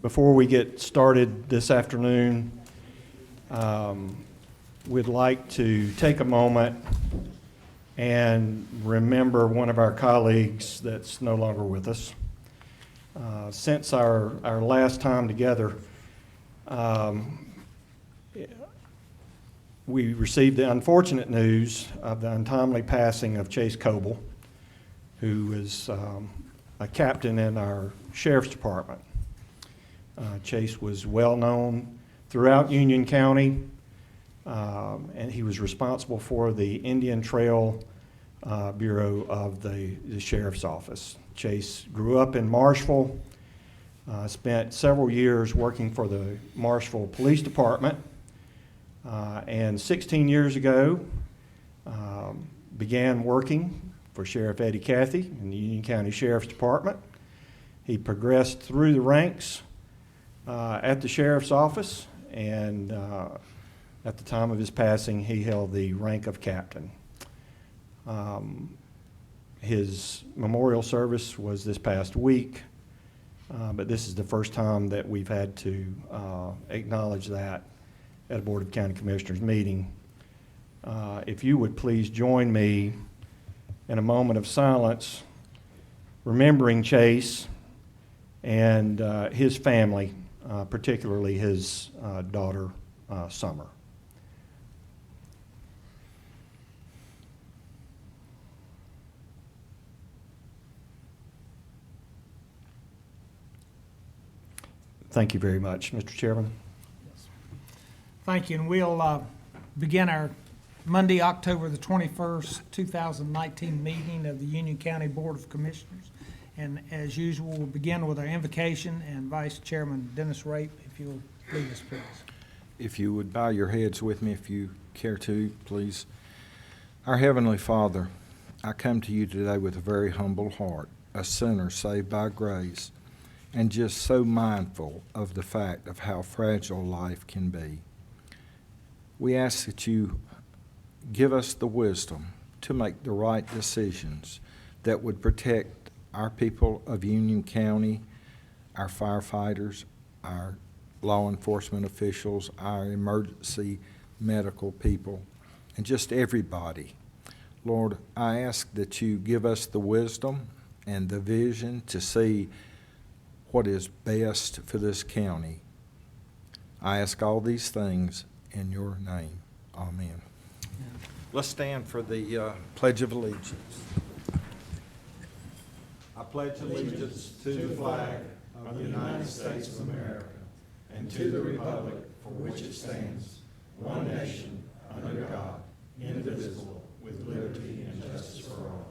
Before we get started this afternoon, we'd like to take a moment and remember one of our colleagues that's no longer with us. Since our last time together, we received the unfortunate news of the untimely passing of Chase Coble, who was a captain in our sheriff's department. Chase was well known throughout Union County, and he was responsible for the Indian Trail Bureau of the Sheriff's Office. Chase grew up in Marshville, spent several years working for the Marshville Police Department, and 16 years ago began working for Sheriff Eddie Cathy in the Union County Sheriff's Department. He progressed through the ranks at the Sheriff's Office, and at the time of his passing, he held the rank of captain. His memorial service was this past week, but this is the first time that we've had to acknowledge that at a Board of County Commissioners meeting. If you would please join me in a moment of silence, remembering Chase and his family, particularly his daughter, Summer. Thank you very much, Mr. Chairman. Thank you, and we'll begin our Monday, October the 21st, 2019 meeting of the Union County Board of Commissioners. And as usual, we'll begin with our invocation, and Vice Chairman Dennis Rape, if you'll lead us, please. If you would bow your heads with me, if you care to, please. Our Heavenly Father, I come to you today with a very humble heart, a sinner saved by grace, and just so mindful of the fact of how fragile life can be. We ask that you give us the wisdom to make the right decisions that would protect our people of Union County, our firefighters, our law enforcement officials, our emergency medical people, and just everybody. Lord, I ask that you give us the wisdom and the vision to see what is best for this county. I ask all these things in your name. Amen. Let's stand for the Pledge of Allegiance. I pledge allegiance to the flag of the United States of America and to the republic for which it stands, one nation, under God, indivisible, with liberty and justice for all.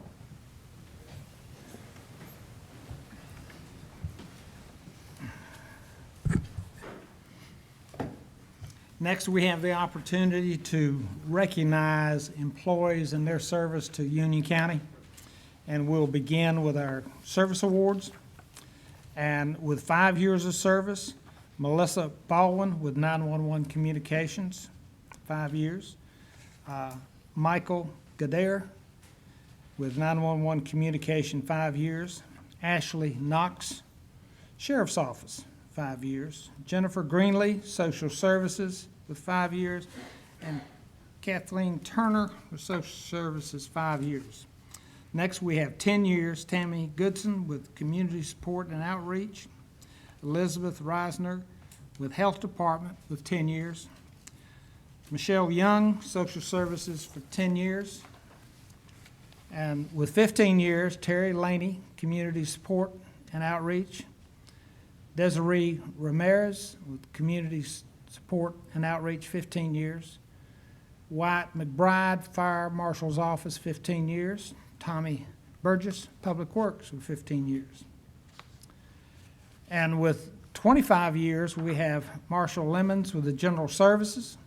Next, we have the opportunity to recognize employees in their service to Union County. And we'll begin with our service awards. And with 5 years of service, Melissa Baldwin with 911 Communications, 5 years. Michael Gadare with 911 Communication, 5 years. Ashley Knox, Sheriff's Office, 5 years. Jennifer Greenlee, Social Services with 5 years. And Kathleen Turner with Social Services, 5 years. Next, we have 10 years, Tammy Goodson with Community Support and Outreach. Elizabeth Reisner with Health Department with 10 years. Michelle Young, Social Services for 10 years. And with 15 years, Terry Laney, Community Support and Outreach. Desiree Ramirez with Community Support and Outreach, 15 years. Wyatt McBride, Fire Marshal's Office, 15 years. Tommy Burgess, Public Works, with 15 years. And with 25 years, we have Marshall Lemons with the General Services.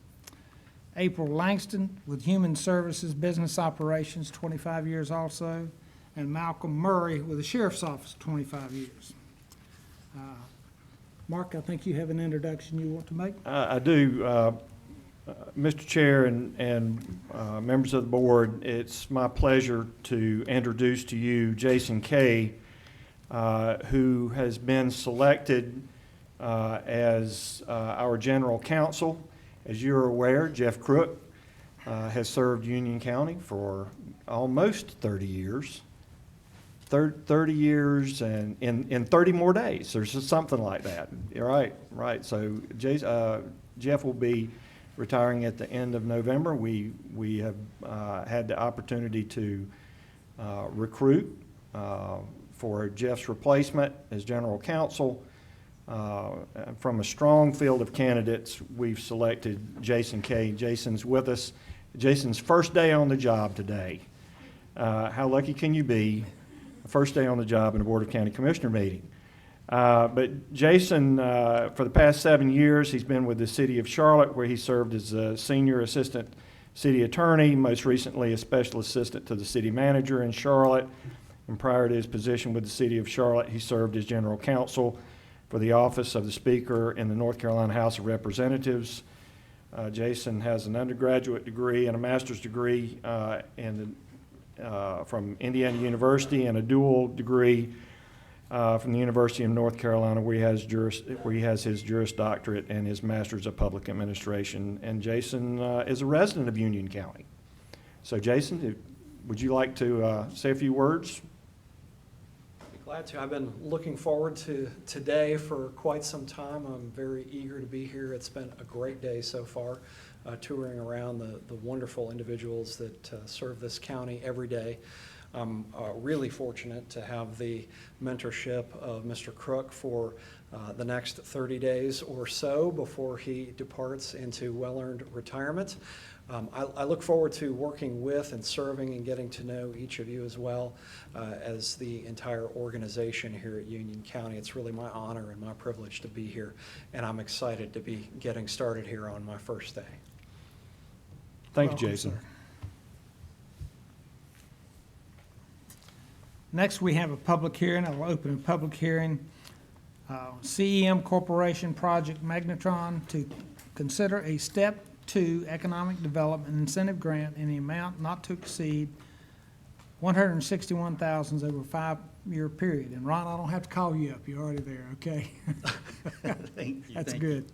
April Langston with Human Services Business Operations, 25 years also. And Malcolm Murray with the Sheriff's Office, 25 years. Mark, I think you have an introduction you want to make. I do. Mr. Chair and members of the board, it's my pleasure to introduce to you Jason Kay, who has been selected as our general counsel. As you're aware, Jeff Crook has served Union County for almost 30 years. 30 years and in 30 more days. There's just something like that. Right. So Jeff will be retiring at the end of November. We have had the opportunity to recruit for Jeff's replacement as general counsel. From a strong field of candidates, we've selected Jason Kay. Jason's with us. Jason's first day on the job today. How lucky can you be? First day on the job in a Board of County Commissioner meeting. But Jason, for the past 7 years, he's been with the City of Charlotte, where he served as a Senior Assistant City Attorney, most recently a Special Assistant to the City Manager in Charlotte. And prior to his position with the City of Charlotte, he served as General Counsel for the Office of the Speaker in the North Carolina House of Representatives. Jason has an undergraduate degree and a master's degree from Indiana University and a dual degree from the University of North Carolina, where he has his Juris Doctorate and his Master's of Public Administration. And Jason is a resident of Union County. So Jason, would you like to say a few words? Glad to. I've been looking forward to today for quite some time. I'm very eager to be here. It's been a great day so far, touring around the wonderful individuals that serve this county every day. I'm really fortunate to have the mentorship of Mr. Crook for the next 30 days or so before he departs into well-earned retirement. I look forward to working with and serving and getting to know each of you as well as the entire organization here at Union County. It's really my honor and my privilege to be here, and I'm excited to be getting started here on my first day. Thank you, Welcome, Jason. sir. Next, we have a public hearing. I'll open a public hearing. CEM Corporation Project Magnetron to consider a Step 2 Economic Development Incentive Grant in the amount not to exceed $161,000 over a 5-year period. And Ron, I don't have to call you up. You're already there, okay? Thank you. That's thank good.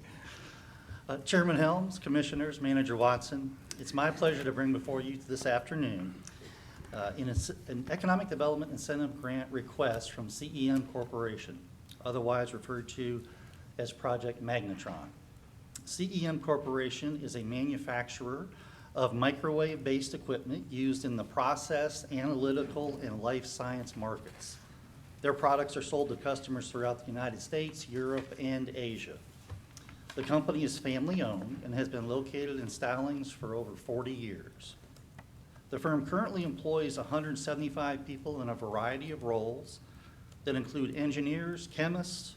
you. Chairman Helms, Commissioners, Manager Watson, it's my pleasure to bring before you this afternoon an Economic Development Incentive Grant request from CEM Corporation, otherwise referred to as Project Magnetron. CEM Corporation is a manufacturer of microwave-based equipment used in the process, analytical, and life science markets. Their products are sold to customers throughout the United States, Europe, and Asia. The company is family-owned and has been located in Stallings for over 40 years. The firm currently employs 175 people in a variety of roles that include engineers, chemists,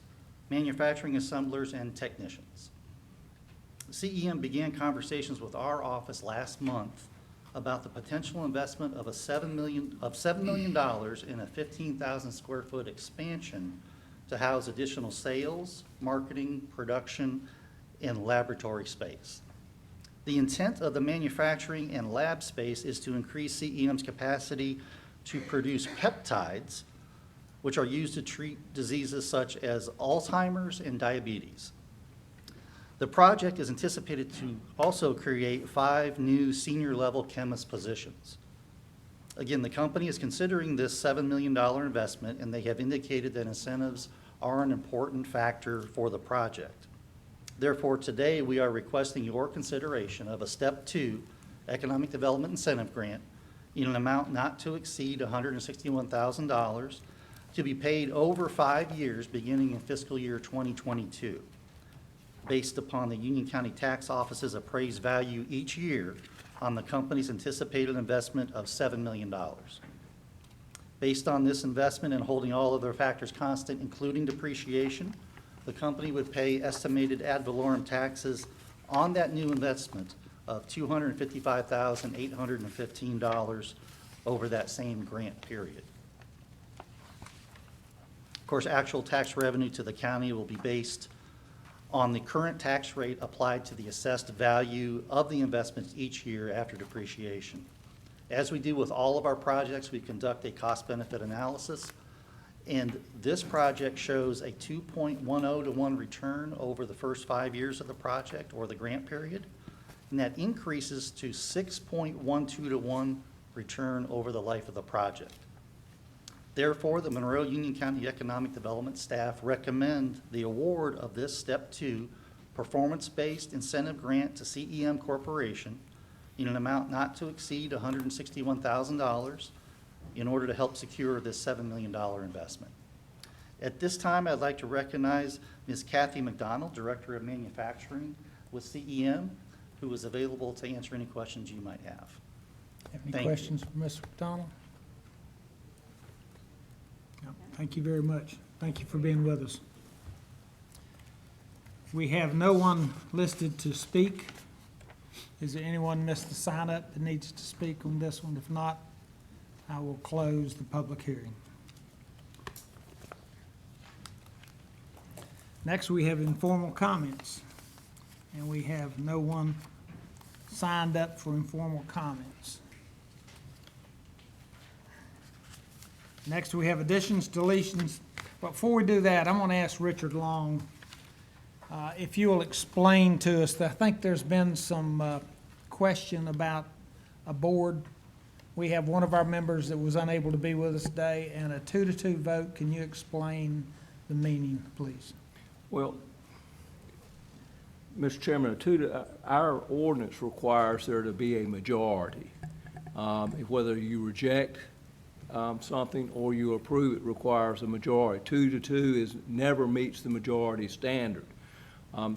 manufacturing assemblers, and technicians. CEM began conversations with our office last month about the potential investment of $7 million in a 15,000 square foot expansion to house additional sales, marketing, production, and laboratory space. The intent of the manufacturing and lab space is to increase CEM's capacity to produce peptides, which are used to treat diseases such as Alzheimer's and diabetes. The project is anticipated to also create 5 new senior-level chemist positions. Again, the company is considering this $7 million investment, and they have indicated that incentives are an important factor for the project. Therefore, today we are requesting your consideration of a Step 2 Economic Development Incentive Grant in an amount not to exceed $161,000 to be paid over 5 years beginning in fiscal year 2022, based upon the Union County Tax Office's appraised value each year on the company's anticipated investment of $7 million. Based on this investment and holding all other factors constant, including depreciation, the company would pay estimated ad valorem taxes on that new investment of $255,815 over that same grant period. Of course, actual tax revenue to the county will be based on the current tax rate applied to the assessed value of the investments each year after depreciation. As we do with all of our projects, we conduct a cost-benefit analysis, And this project shows a 2.10 to 1 return over the first 5 years of the project or the grant period. And that increases to 6.12 to 1 return over the life of the project. Therefore, the Monroe Union County Economic Development staff recommend the award of this Step 2 performance-based incentive grant to CEM Corporation in an amount not to exceed $161,000 in order to help secure this $7 million investment. At this time, I'd like to recognize Ms. Kathy McDonald, Director of Manufacturing with CEM, who is available to answer any questions you might have. Have any Thank you. questions for Mr. McDonald? No, thank you very much. Thank you for being with us. We have no one listed to speak. Is there anyone missed the sign up that needs to speak on this one? If not, I will close the public hearing. Next, we have informal comments, and we have no one signed up for informal comments. Next, we have additions, deletions. But before we do that, I'm going to ask Richard Long if you will explain to us, I think there's been some question about a board. We have one of our members that was unable to be with us today, and a 2-2 vote. Can you explain the meaning, please? Well, Mr. Chairman, our ordinance requires there to be a majority. Whether you reject something or you approve, it requires a majority. 2-2 never meets the majority standard.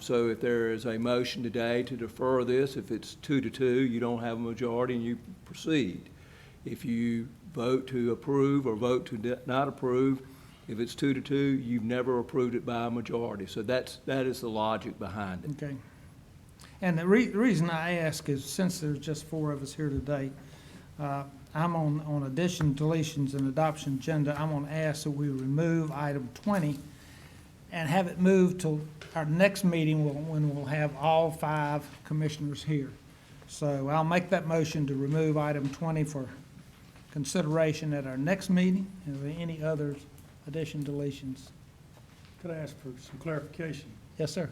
So if there is a motion today to defer this, if it's 2-2, you don't have a majority and you proceed. If you vote to approve or vote to not approve, if it's 2-2, you've never approved it by a majority. So that is the logic behind it. Okay. And the reason I ask is, since there's just 4 of us here today, I'm on addition, deletions, and adoption agenda. I'm going to ask that we remove item 20 and have it moved to our next meeting when we'll have all 5 commissioners here. So I'll make that motion to remove item 20 for consideration at our next meeting. Are there any other addition, deletions? Could I ask for some clarification? Yes, sir.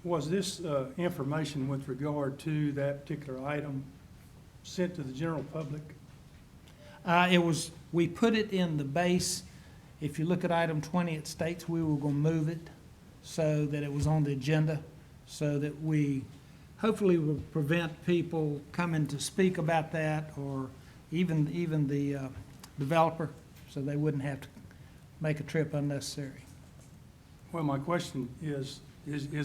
Was this information with regard to that particular item sent to the general public? We put it in the base. If you look at item 20, it states we were going to move it so that it was on the agenda, so that we hopefully will prevent people coming to speak about that, or even the developer, so they wouldn't have to make a trip unnecessary. Well, my question is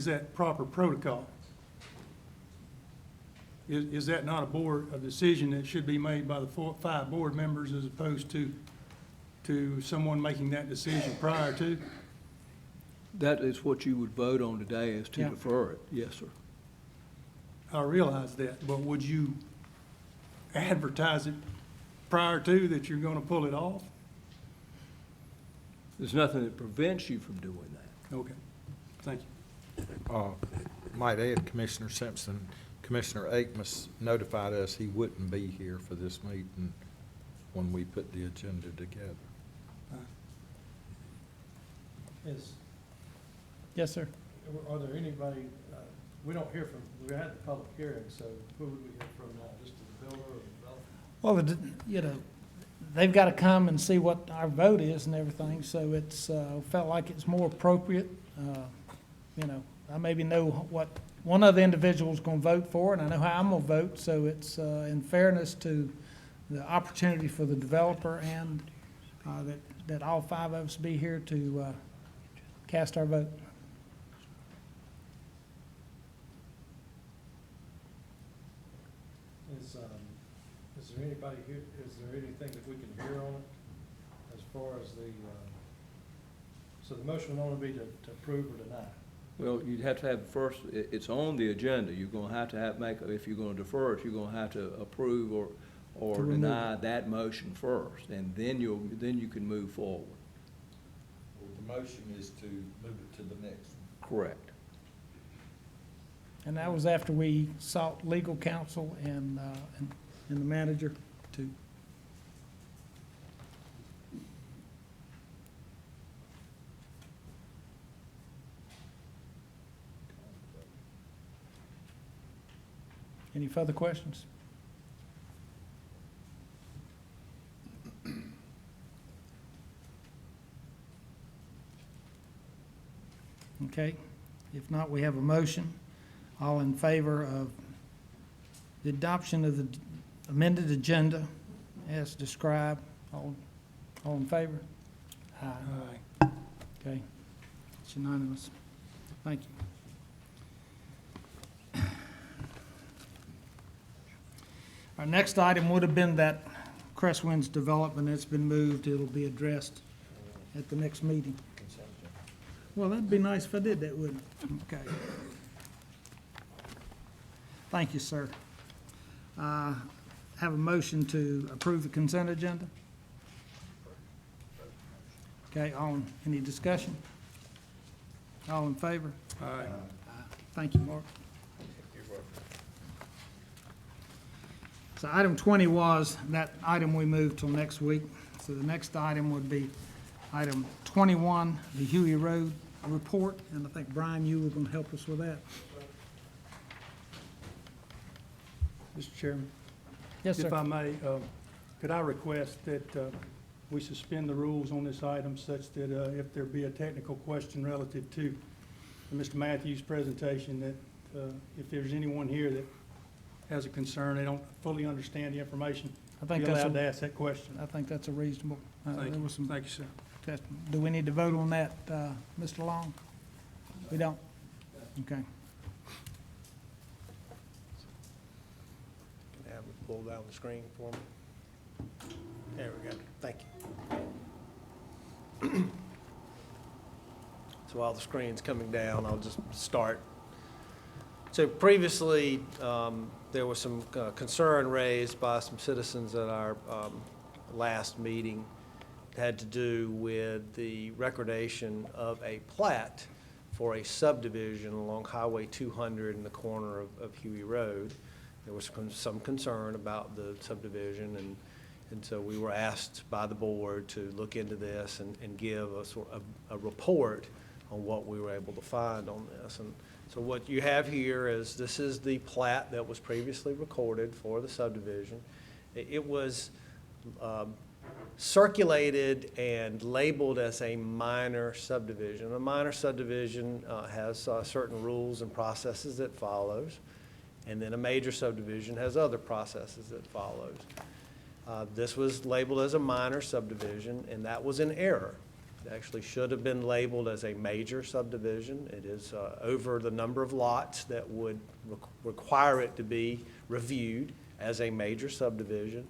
that proper protocol? Is that not a decision that should be made by the 5 board members as opposed to someone making that decision prior to? That is what you would vote on today, is to Yeah. defer it. Yes, sir. I realize that, but would you advertise it prior to that you're going to pull it off? There's nothing that prevents you from doing that. Okay, thank you. Might add, Commissioner Simpson, Commissioner Akmus notified us he wouldn't be here for this meeting when we put the agenda together. Yes, sir. Are there anybody, we don't hear from, we had the public hearing, so who would we hear from now? Just the builder or the developer? Well, they've got to come and see what our vote is and everything, so it's, felt like it's more appropriate. I maybe know what one other individual is going to vote for, and I know how I'm going to vote, so it's in fairness to the opportunity for the developer and that all 5 of us be here to cast our vote. Is there anybody here, is there anything that we can hear on it as far as so the motion will only be to approve or deny? Well, you'd have to have first, it's on the agenda. You're going to have if you're going to defer it, you're going to have to approve or To remove deny that motion first, and then you can move forward. Well, the motion is to move it to the next one. Correct. And that was after we sought legal counsel and the manager to Any further questions? Okay, if not, we have a motion. All in favor of the adoption of the amended agenda as described? All in favor? Aye. Okay, it's unanimous. Thank you. Our next item would have been that Crestwind's development. It's been moved. It'll be addressed at the next meeting. Well, that'd be nice if I did that, wouldn't it? Okay. Thank you, sir. Have a motion to approve the consent agenda? Okay, any discussion? All in favor? Aye. Thank you, Mark. So item 20 was, that item we moved till next week. So the next item would be item 21, the Huey Road report, and I think, Brian, you were going to help us with that. Mr. Chairman? Yes, If I sir. may, could I request that we suspend the rules on this item such that if there be a technical question relative to Mr. Matthews' presentation, that if there's anyone here that has a concern, they don't fully understand the information, I think be that's allowed to a, ask that question. I think that's a reasonable, Thank there you. was some Thank you, sir. testimony. Do we need to vote on that, Mr. Long? We don't? Okay. Can I have it pulled down the screen for me? There we go. Thank you. So while the screen's coming down, I'll just start. So previously, there was some concern raised by some citizens at our last meeting. It had to do with the recordation of a plat for a subdivision along Highway 200 in the corner of Huey Road. There was some concern about the subdivision, and so we were asked by the board to look into this and give a sort of a report on what we were able to find on this. And so what you have here is, this is the plat that was previously recorded for the subdivision. It was circulated and labeled as a minor subdivision. A minor subdivision has certain rules and processes that follows, and then a major subdivision has other processes that follows. This was labeled as a minor subdivision, and that was an error. It actually should have been labeled as a major subdivision. It is over the number of lots that would require it to be reviewed as a major subdivision,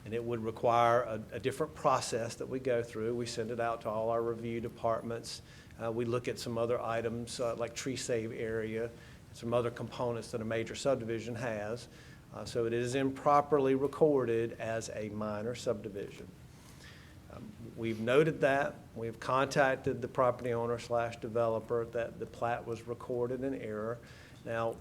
and it would require a different process that we go through. We send it out to all our review departments. We look at some other items like tree save area, some other components that a major subdivision has. So it is improperly recorded as a minor subdivision. We've noted that. We've contacted the property owner / developer that the plat was recorded in error. Now,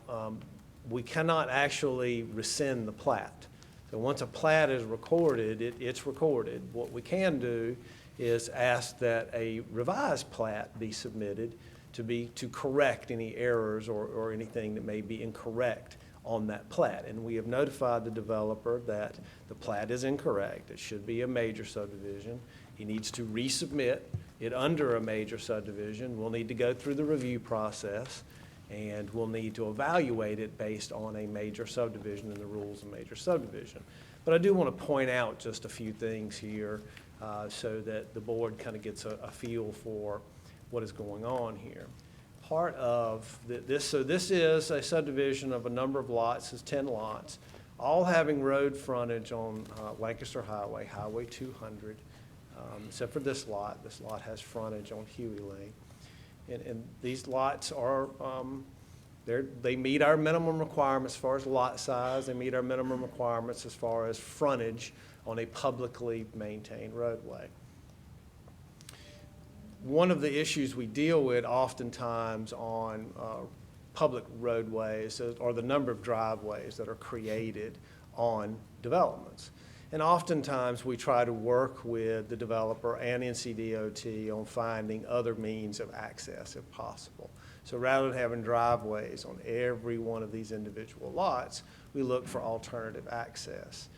we cannot actually rescind the plat. So once a plat is recorded, it's recorded. What we can do is ask that a revised plat be submitted to correct any errors or anything that may be incorrect on that plat. And we have notified the developer that the plat is incorrect. It should be a major subdivision. He needs to resubmit it under a major subdivision. We'll need to go through the review process, and we'll need to evaluate it based on a major subdivision and the rules of major subdivision. But I do want to point out just a few things here so that the board kind of gets a feel for what is going on here. Part of this, so this is a subdivision of a number of lots, it's 10 lots, all having road frontage on Lancaster Highway, Highway 200, except for this lot. This lot has frontage on Huey Lane. And these lots are, they meet our minimum requirements as far as lot size. They meet our minimum requirements as far as frontage on a publicly maintained roadway. One of the issues we deal with oftentimes on public roadways are the number of driveways that are created on developments. And oftentimes we try to work with the developer and NCDOT on finding other means of access if possible. So rather than having driveways on every one of these individual lots, we look for alternative access.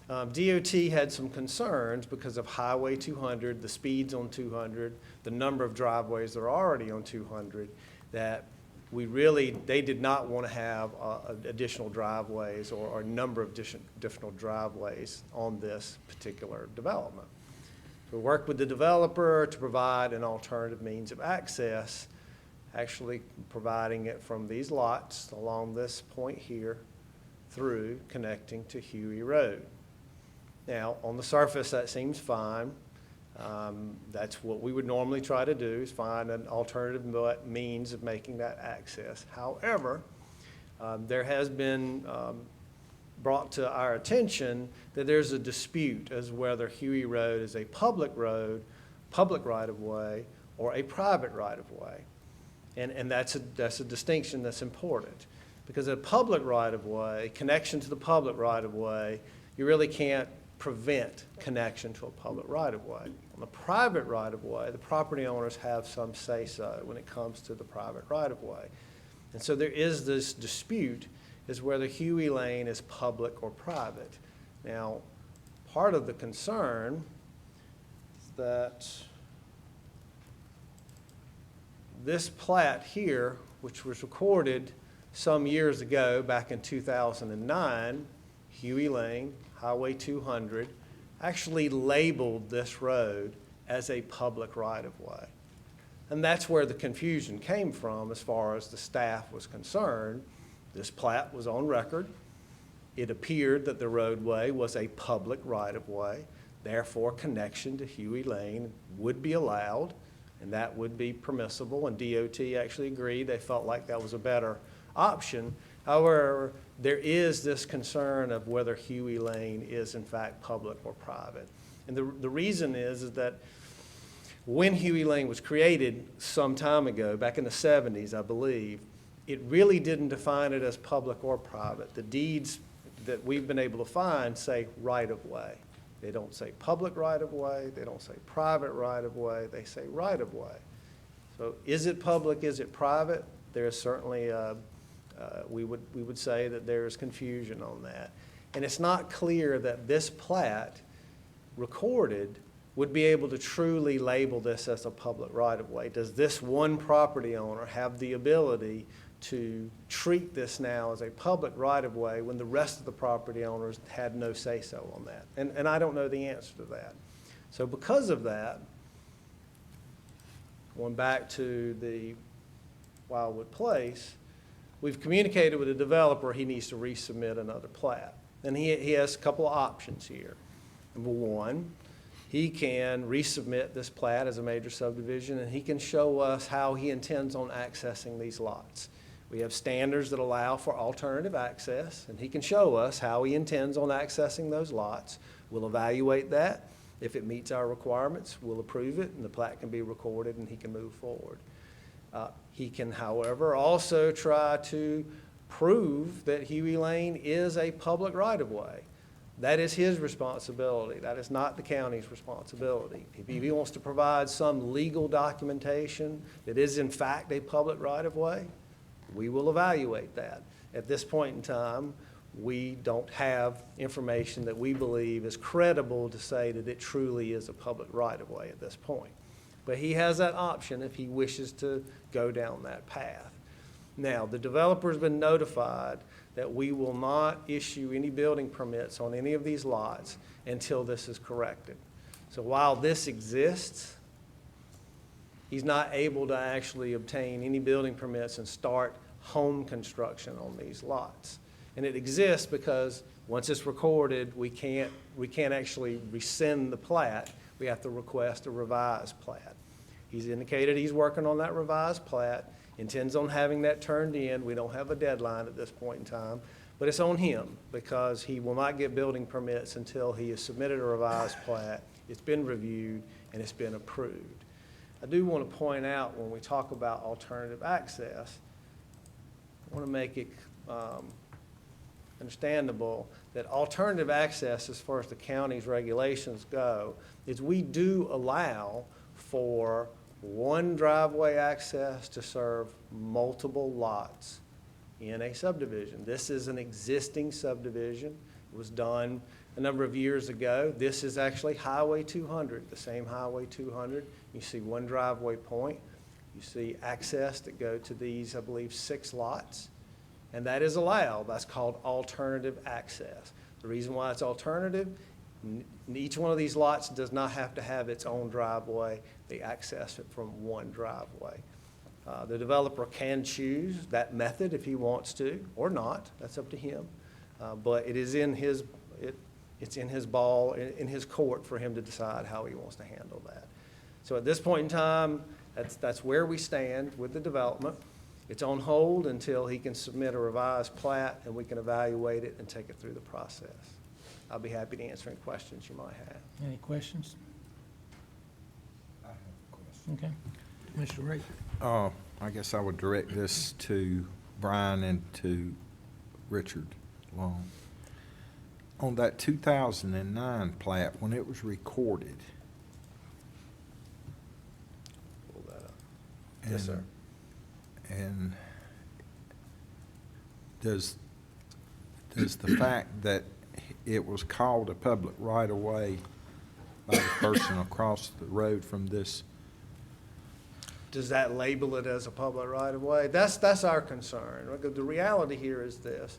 DOT had some concerns because of Highway 200, the speeds on 200, the number of driveways that are already on 200, that they did not want to have additional driveways or a number of additional driveways on this particular development. So we worked with the developer to provide an alternative means of access, actually providing it from these lots along this point here through connecting to Huey Road. Now, on the surface, that seems fine. That's what we would normally try to do, is find an alternative means of making that access. However, there has been brought to our attention that there's a dispute as whether Huey Road is a public road, public right-of-way, or a private right-of-way. And that's a distinction that's important, because a public right-of-way, connection to the public right-of-way, you really can't prevent connection to a public right-of-way. On the private right-of-way, the property owners have some say-so when it comes to the private right-of-way. And so there is this dispute as whether Huey Lane is public or private. Now, part of the concern is that this plat here, which was recorded some years ago, back in 2009, Huey Lane, Highway 200, actually labeled this road as a public right-of-way. And that's where the confusion came from as far as the staff was concerned. This plat was on record. It appeared that the roadway was a public right-of-way. Therefore, connection to Huey Lane would be allowed, and that would be permissible, and DOT actually agreed. They felt like that was a better option. However, there is this concern of whether Huey Lane is in fact public or private. And the reason is that when Huey Lane was created some time ago, back in the 70s, I believe, it really didn't define it as public or private. The deeds that we've been able to find say right-of-way. They don't say public right-of-way, they don't say private right-of-way, they say right-of-way. So is it public, is it private? There is certainly we would say that there is confusion on that. And it's not clear that this plat recorded would be able to truly label this as a public right-of-way. Does this one property owner have the ability to treat this now as a public right-of-way when the rest of the property owners had no say-so on that? And I don't know the answer to that. So because of that, going back to the Wildwood Place, we've communicated with the developer he needs to resubmit another plat. And he has a couple of options here. Number one, he can resubmit this plat as a major subdivision, and he can show us how he intends on accessing these lots. We have standards that allow for alternative access, and he can show us how he intends on accessing those lots. We'll evaluate that. If it meets our requirements, we'll approve it, and the plat can be recorded, and he can move forward. He can, however, also try to prove that Huey Lane is a public right-of-way. That is his responsibility. That is not the county's responsibility. If he wants to provide some legal documentation that is in fact a public right-of-way, we will evaluate that. At this point in time, we don't have information that we believe is credible to say that it truly is a public right-of-way at this point. But he has that option if he wishes to go down that path. Now, the developer's been notified that we will not issue any building permits on any of these lots until this is corrected. So while this exists, he's not able to actually obtain any building permits and start home construction on these lots. And it exists because once it's recorded, we can't actually rescind the plat. We have to request a revised plat. He's indicated he's working on that revised plat, intends on having that turned in. We don't have a deadline at this point in time, but it's on him because he will not get building permits until he has submitted a revised plat, it's been reviewed, and it's been approved. I do want to point out when we talk about alternative access, I want to make it understandable that alternative access, as far as the county's regulations go, is we do allow for one driveway access to serve multiple lots in a subdivision. This is an existing subdivision. It was done a number of years ago. This is actually Highway 200, the same Highway 200. You see one driveway point. You see access that go to these, I believe, 6 lots. And that is allowed. That's called alternative access. The reason why it's alternative, each one of these lots does not have to have its own driveway. They access it from one driveway. The developer can choose that method if he wants to, or not. That's up to him. But it is in his, it's in his ball, in his court for him to decide how he wants to handle that. So at this point in time, that's where we stand with the development. It's on hold until he can submit a revised plat and we can evaluate it and take it through the process. I'll be happy to answer any questions you might have. Any questions? I have a question. Okay. Mr. Ray? I guess I would direct this to Brian and to Richard Long. On that 2009 plat, when it was recorded. Pull that up. Yes, sir. And does the fact that it was called a public right-of-way by the person across the road from this? Does that label it as a public right-of-way? That's our concern. The reality here is this.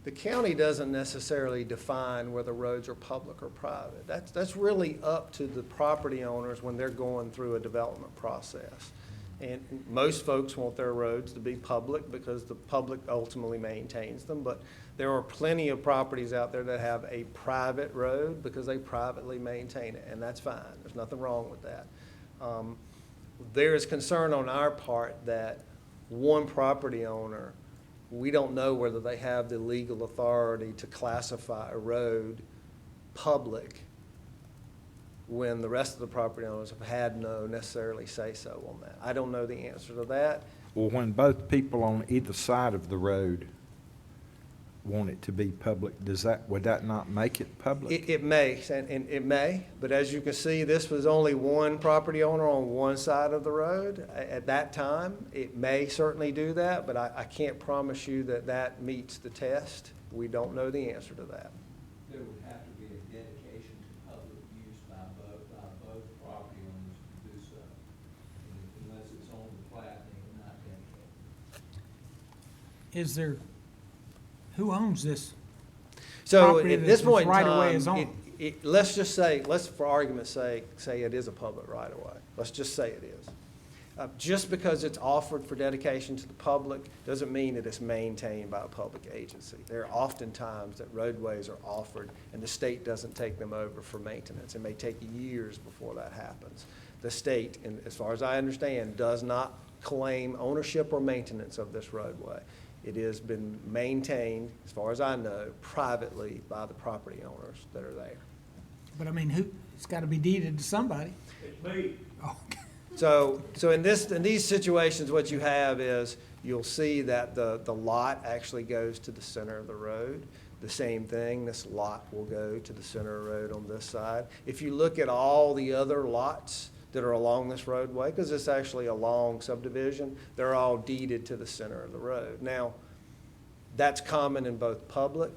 The county doesn't necessarily define whether roads are public or private. That's really up to the property owners when they're going through a development process. And most folks want their roads to be public because the public ultimately maintains them. But there are plenty of properties out there that have a private road because they privately maintain it, and that's fine. There's nothing wrong with that. There is concern on our part that one property owner, we don't know whether they have the legal authority to classify a road public when the rest of the property owners have had no necessarily say-so on that. I don't know the answer to that. Well, when both people on either side of the road want it to be public, would that not make it public? It may, and it may, but as you can see, this was only one property owner on one side of the road. At that time, it may certainly do that, but I can't promise you that that meets the test. We don't know the answer to that. There would have to be a dedication to public use by both property owners to do so. And unless it's on the plat, they would not dedicate. Is there, who owns this? So Property at this that point in right-of-way is time, on. let's just say, let's for argument's sake, say it is a public right-of-way. Let's just say it is. Just because it's offered for dedication to the public doesn't mean that it's maintained by a public agency. There are often times that roadways are offered and the state doesn't take them over for maintenance. It may take years before that happens. The state, and as far as I understand, does not claim ownership or maintenance of this roadway. It has been maintained, as far as I know, privately by the property owners that are there. But I mean, it's got to be deeded to somebody. It's me. Oh, okay. So in these situations, what you have is you'll see that the lot actually goes to the center of the road. The same thing, this lot will go to the center of the road on this side. If you look at all the other lots that are along this roadway, because it's actually a long subdivision, they're all deeded to the center of the road. Now, that's common in both public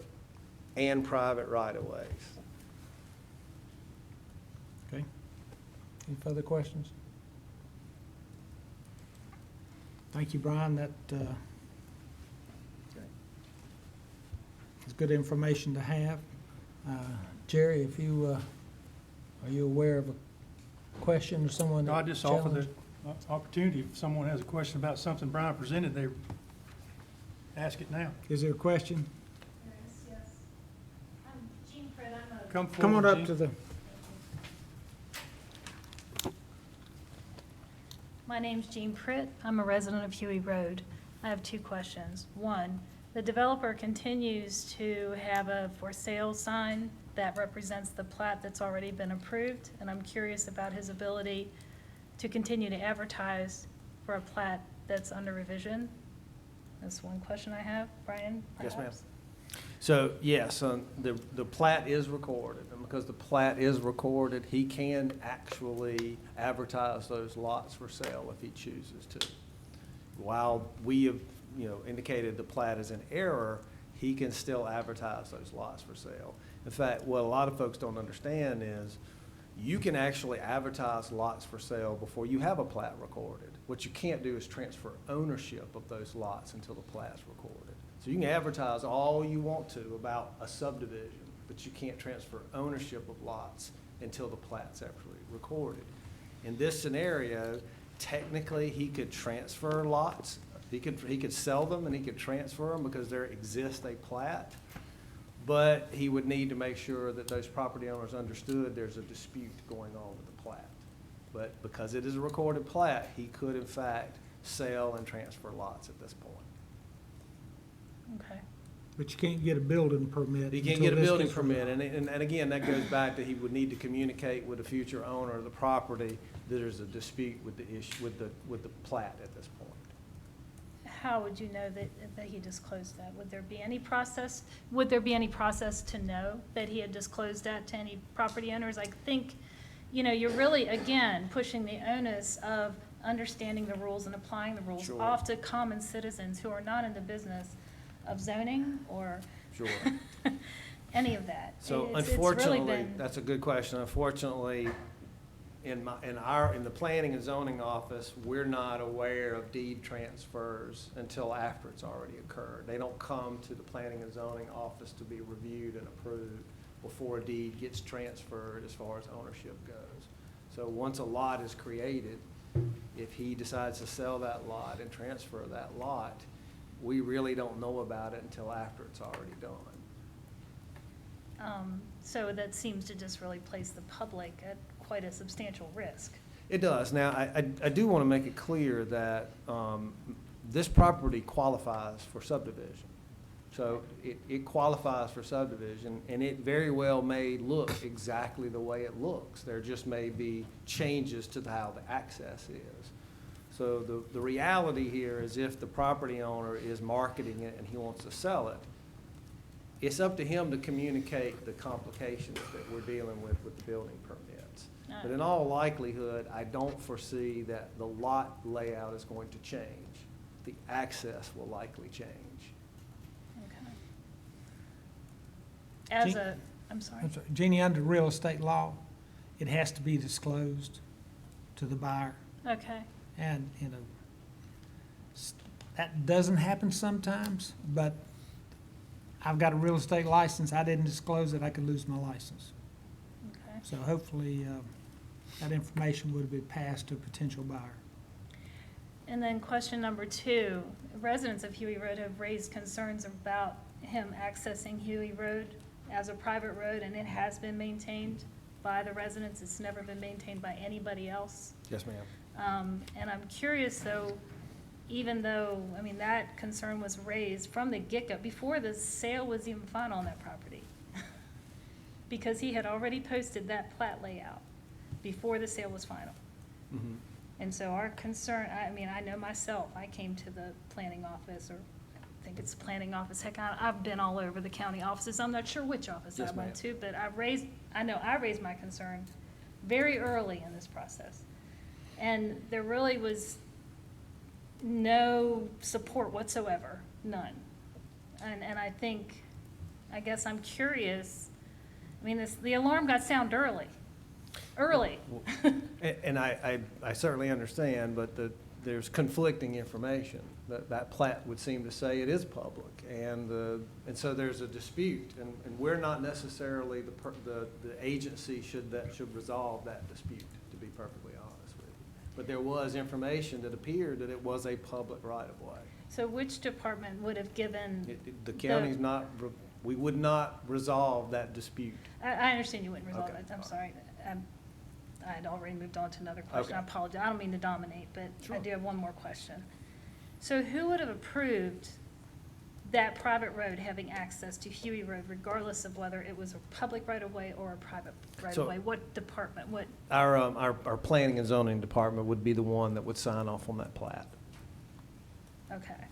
and private right-of-ways. Okay. Any further questions? Thank you, Brian. That is good information to have. Jerry, if you, are you aware of a question or someone that I just offer the challenged? opportunity, if someone has a question about something Brian presented, they ask it now. Is there a question? Yes. I'm Jean Fred, I'm a. Come forward, Come on up Gene. to the, My name's Jean Pritt. I'm a resident of Huey Road. I have 2 questions. One, the developer continues to have a for sale sign that represents the plat that's already been approved, and I'm curious about his ability to continue to advertise for a plat that's under revision. That's one question I have. Brian, Yes, ma'am. perhaps? So, yes, the plat is recorded, and because the plat is recorded, he can actually advertise those lots for sale if he chooses to. While we have, indicated the plat is in error, he can still advertise those lots for sale. In fact, what a lot of folks don't understand is you can actually advertise lots for sale before you have a plat recorded. What you can't do is transfer ownership of those lots until the plat's recorded. So you can advertise all you want to about a subdivision, but you can't transfer ownership of lots until the plat's actually recorded. In this scenario, technically, he could transfer lots. He could sell them and he could transfer them because there exists a plat. But he would need to make sure that those property owners understood there's a dispute going on with the plat. But because it is a recorded plat, he could in fact sell and transfer lots at this point. Okay. But you can't get a building permit. He can't until get a this building gets permit, resolved. and again, that goes back to he would need to communicate with the future owner of the property that there's a dispute with the issue, with the plat at this point. How would you know that he disclosed that? Would there be any process to know that he had disclosed that to any property owners? I think, you're really, again, pushing the onus of understanding the rules and applying the rules Sure. off to common citizens who are not in the business of zoning or Sure. any of that. So It's really unfortunately, been- that's a good question. Unfortunately, in the planning and zoning office, we're not aware of deed transfers until after it's already occurred. They don't come to the planning and zoning office to be reviewed and approved before a deed gets transferred as far as ownership goes. So once a lot is created, if he decides to sell that lot and transfer that lot, we really don't know about it until after it's already done. So that seems to just really place the public at quite a substantial risk. It does. Now, I do want to make it clear that this property qualifies for subdivision. So it qualifies for subdivision, and it very well may look exactly the way it looks. There just may be changes to how the access is. So the reality here is if the property owner is marketing it and he wants to sell it, it's up to him to communicate the complications that we're dealing with the building permits. But in all likelihood, I don't foresee that the lot layout is going to change. The access will likely change. Okay. As Jean- a, I'm sorry. I'm sorry, Jeannie, under real estate law, it has to be disclosed to the buyer. Okay. And, that doesn't happen sometimes, but I've got a real estate license. I didn't disclose it, I could lose my license. Okay. So hopefully, that information would be passed to a potential buyer. And then question number 2, residents of Huey Road have raised concerns about him accessing Huey Road as a private road, and it has been maintained by the residents. It's never been maintained by anybody else. Yes, ma'am. And I'm curious, though, even though, that concern was raised from the get-go, before the sale was even final on that property. Because he had already posted that plat layout before the sale was final. Mhm. And so our concern, I know myself, I came to the planning office, or I think it's the planning office, heck, I've been all over the county offices, I'm not sure which office I Yes, went ma'am. to, but I raised my concern very early in this process. And there really was no support whatsoever, none. And I guess I'm curious, the alarm got sounded early. And I certainly understand, but there's conflicting information. That plat would seem to say it is public, and so there's a dispute, and we're not necessarily the agency should resolve that dispute, to be perfectly honest with you. But there was information that appeared that it was a public right-of-way. So which department would have given? The county's not, we would not resolve that dispute. I understand you wouldn't resolve Okay, it, I'm all sorry. I had already moved on to another question, I Okay. apologize, I don't mean to dominate, but I Sure. do have one more question. So who would have approved that private road having access to Huey Road regardless of whether it was a public right-of-way or a private right-of-way? What department, what, Our planning and zoning department would be the one that would sign off on that plat. okay.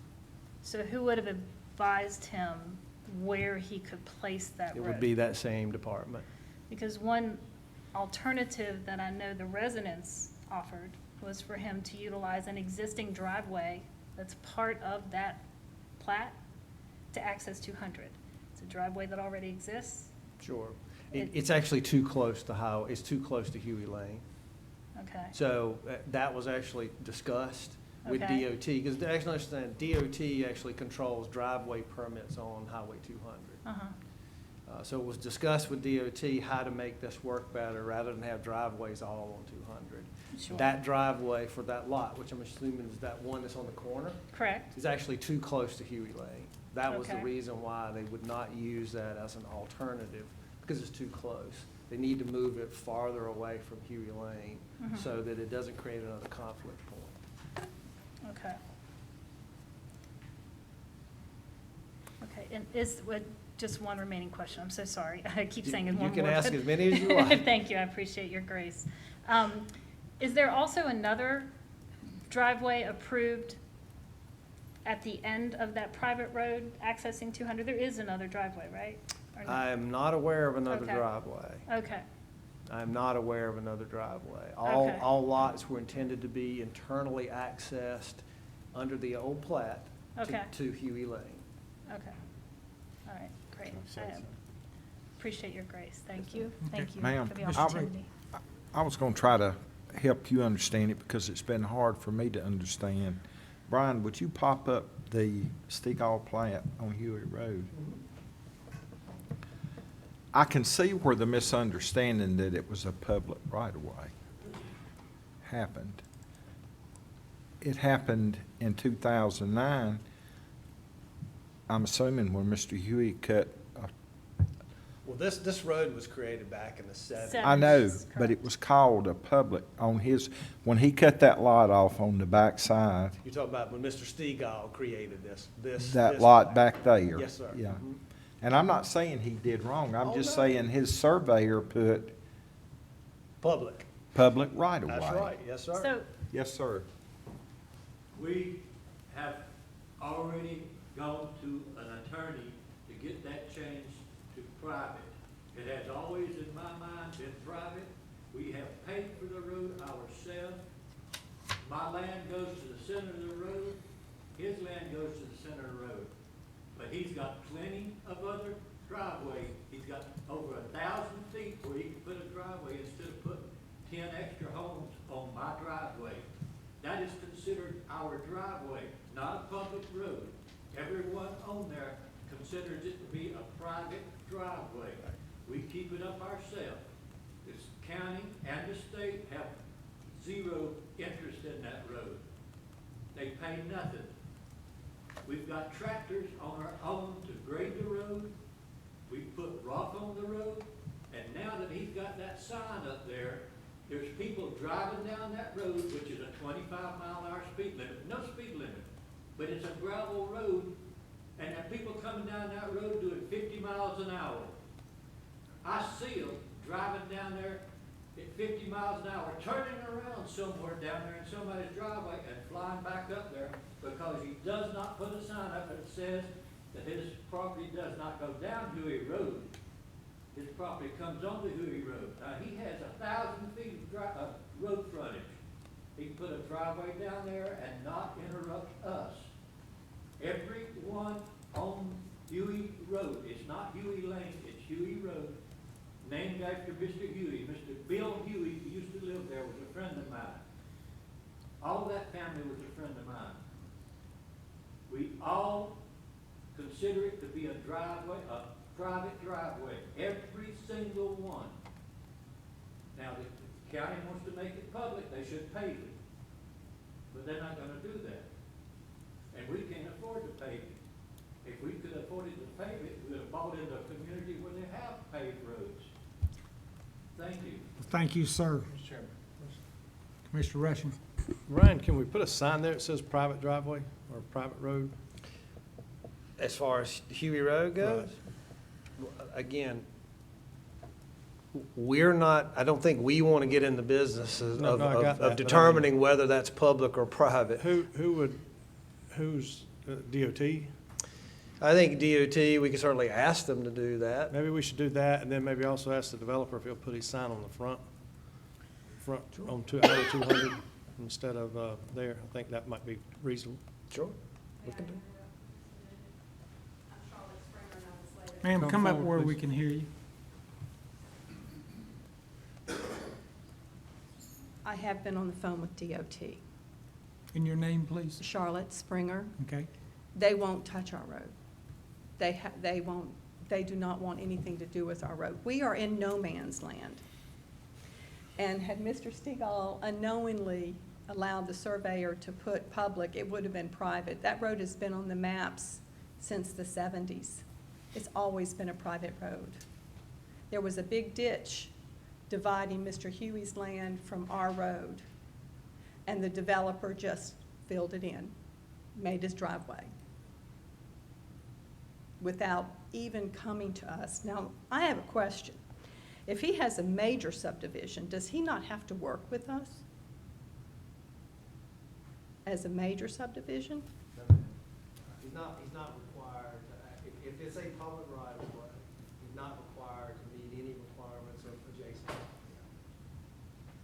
So who would have advised him where he could place that It road? would be that same department. Because one alternative that I know the residents offered was for him to utilize an existing driveway that's part of that plat to access 200. It's a driveway that already exists. Sure. It- It's actually too close to it's too close to Huey Lane. Okay, So that was actually discussed with Okay. DOT, because actually understand, DOT actually controls driveway permits on Highway 200. uh-huh, So it was discussed with DOT how to make this work better, rather than have driveways all on 200. sure. That driveway for that lot, which I'm assuming is that one that's on the corner, Correct, is actually too close to Huey Lane. That was the Okay. reason why they would not use that as an alternative, because it's too close. They need to move it farther away from Huey Lane Mhm. so that it doesn't create another conflict point. okay. Okay, and just one remaining question, I'm so sorry, I keep saying it one more. You can ask but- as many as you like. Thank you, I appreciate your grace. Is there also another driveway approved at the end of that private road accessing 200? There is another driveway, right? Or no? I am not aware of another Okay. driveway. Okay, I'm not aware of another driveway. Okay. All lots were intended to be internally accessed under the old plat Okay. to Huey Lane. okay. All right, great. I appreciate your grace. Thank you. Thank you Ma'am, for the Mr. opportunity. I was gonna try to help you understand it because it's been hard for me to understand. Brian, would you pop up the Stegall plat on Huey Road? I can see where the misunderstanding that it was a public right-of-way happened. It happened in 2009, I'm assuming when Mr. Huey cut, Well, this road was created back in the 70s. I know, Seventies, but it correct. was called a public on his, when he cut that lot off on the back side, You're talking about when Mr. Stegall created this that lot plat. back there. Yes, sir. Yeah. Mhm. And I'm not saying he did wrong, I'm Oh, just no. saying his surveyor put Public. public right-of-way. That's right, yes, sir. So, Yes, sir. We have already gone to an attorney to get that changed to private. It has always, in my mind, been private. We have paid for the road ourselves. My land goes to the center of the road, his land goes to the center of the road. But he's got plenty of other driveway. He's got over 1,000 feet where he can put a driveway instead of putting 10 extra homes on my driveway. That is considered our driveway, not a public road. Everyone on there considers it to be a private driveway. We keep it up ourselves. This county and the state have zero interest in that road. They pay nothing. We've got tractors on our own to grade the road. We put rock on the road. And now that he's got that sign up there, there's people driving down that road, which is a 25-mile-an-hour speed limit, no speed limit, but it's a gravel road, and there are people coming down that road doing 50 miles an hour. I see them driving down there at 50 miles an hour, turning around somewhere down there in somebody's driveway and flying back up there because he does not put a sign up that says that his property does not go down Huey Road. His property comes onto Huey Road. Now, he has 1,000 feet of road frontage. He can put a driveway down there and not interrupt us. Everyone on Huey Road, it's not Huey Lane, it's Huey Road, named after Mr. Huey. Mr. Bill Huey, who used to live there, was a friend of mine. All that family was a friend of mine. We all consider it to be a driveway, a private driveway, every single one. Now, if the county wants to make it public, they should pave it. But they're not gonna do that. And we can't afford to pave it. If we could afford to pave it, we would have bought into a community where they have paved roads. Thank you. Thank you, sir. Mr. Chairman. Commissioner Rushing. Ryan, can we put a sign there that says private driveway or private road? As far as Huey Road goes? Again, we're not, I don't think we want to get in the business of No, I got that, but I mean- determining whether that's public or private. Who's DOT? I think DOT, we can certainly ask them to do that. Maybe we should do that, and then maybe also ask the developer if he'll put his sign on the front on Highway 200 instead of there. I think that might be reasonable. Sure. We can do it. Ma'am, Come come up forward, where please. we can hear you. I have been on the phone with DOT. And your name, please? Charlotte Springer, Okay. they won't touch our road. They do not want anything to do with our road. We are in no man's land. And had Mr. Stegall unknowingly allowed the surveyor to put public, it would have been private. That road has been on the maps since the 70s. It's always been a private road. There was a big ditch dividing Mr. Huey's land from our road, and the developer just filled it in, made his driveway, without even coming to us. Now, I have a question. If he has a major subdivision, does he not have to work with us as a major subdivision? He's not required, if it's a public right of way, he's not required to meet any requirements of adjacent.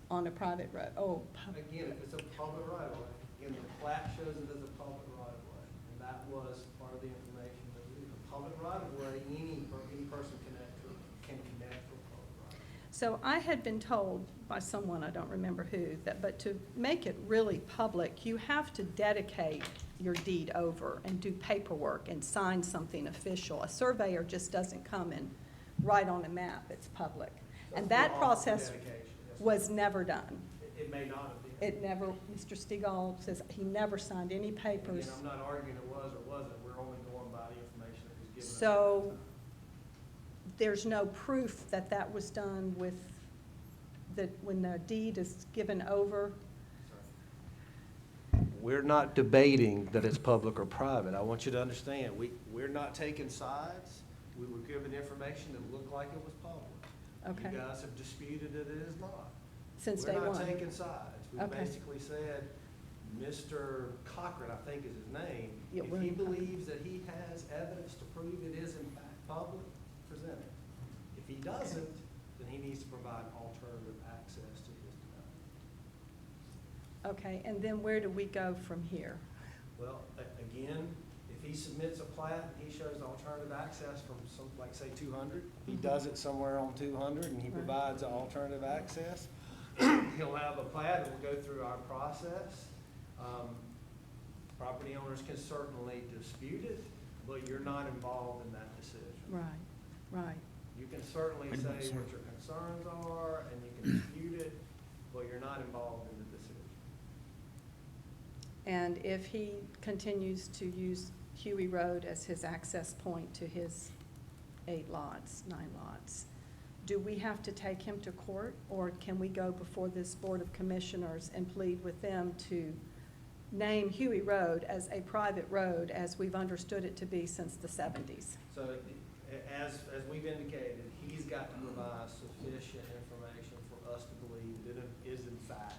On a private road? Oh, Again, if it's a public right of way, again, the plat shows it as a public right of way, and that was part of the information that we, a public right of way, any person can connect to a public right of way. so I had been told by someone, I don't remember who, but to make it really public, you have to dedicate your deed over and do paperwork and sign something official. A surveyor just doesn't come and write on a map, it's public. And that process was never done. It may not have been. It never, Mr. Stegall says he never signed any papers. Again, I'm not arguing it was or wasn't, we're only going by the information that was given us. So there's no proof that that was done with, that when the deed is given over? We're not debating that it's public or private. I want you to understand, we're not taking sides. We were given information that looked like it was public. Okay. You guys have disputed that it is not. Since day We're not one? taking sides. We Okay. basically said, Mr. Cochran, I think is his name, Yeah, if he William Cochran. believes that he has evidence to prove it is in fact public, present it. If he doesn't, then he needs to provide alternative access to his development. Okay, and then where do we go from here? Well, again, if he submits a plat and he shows alternative access from some, like say 200, he does it somewhere on 200 and he Right. provides an alternative access, he'll have a plat, it will go through our process. Property owners can certainly dispute it, but you're not involved in that decision. Right, right. You can certainly Wait a minute, say sir. what your concerns are and you can dispute it, but you're not involved in the decision. And if he continues to use Huey Road as his access point to his 9 lots, do we have to take him to court, or can we go before this Board of Commissioners and plead with them to name Huey Road as a private road as we've understood it to be since the 70s? So as we've indicated, he's got to provide sufficient information for us to believe that it is in fact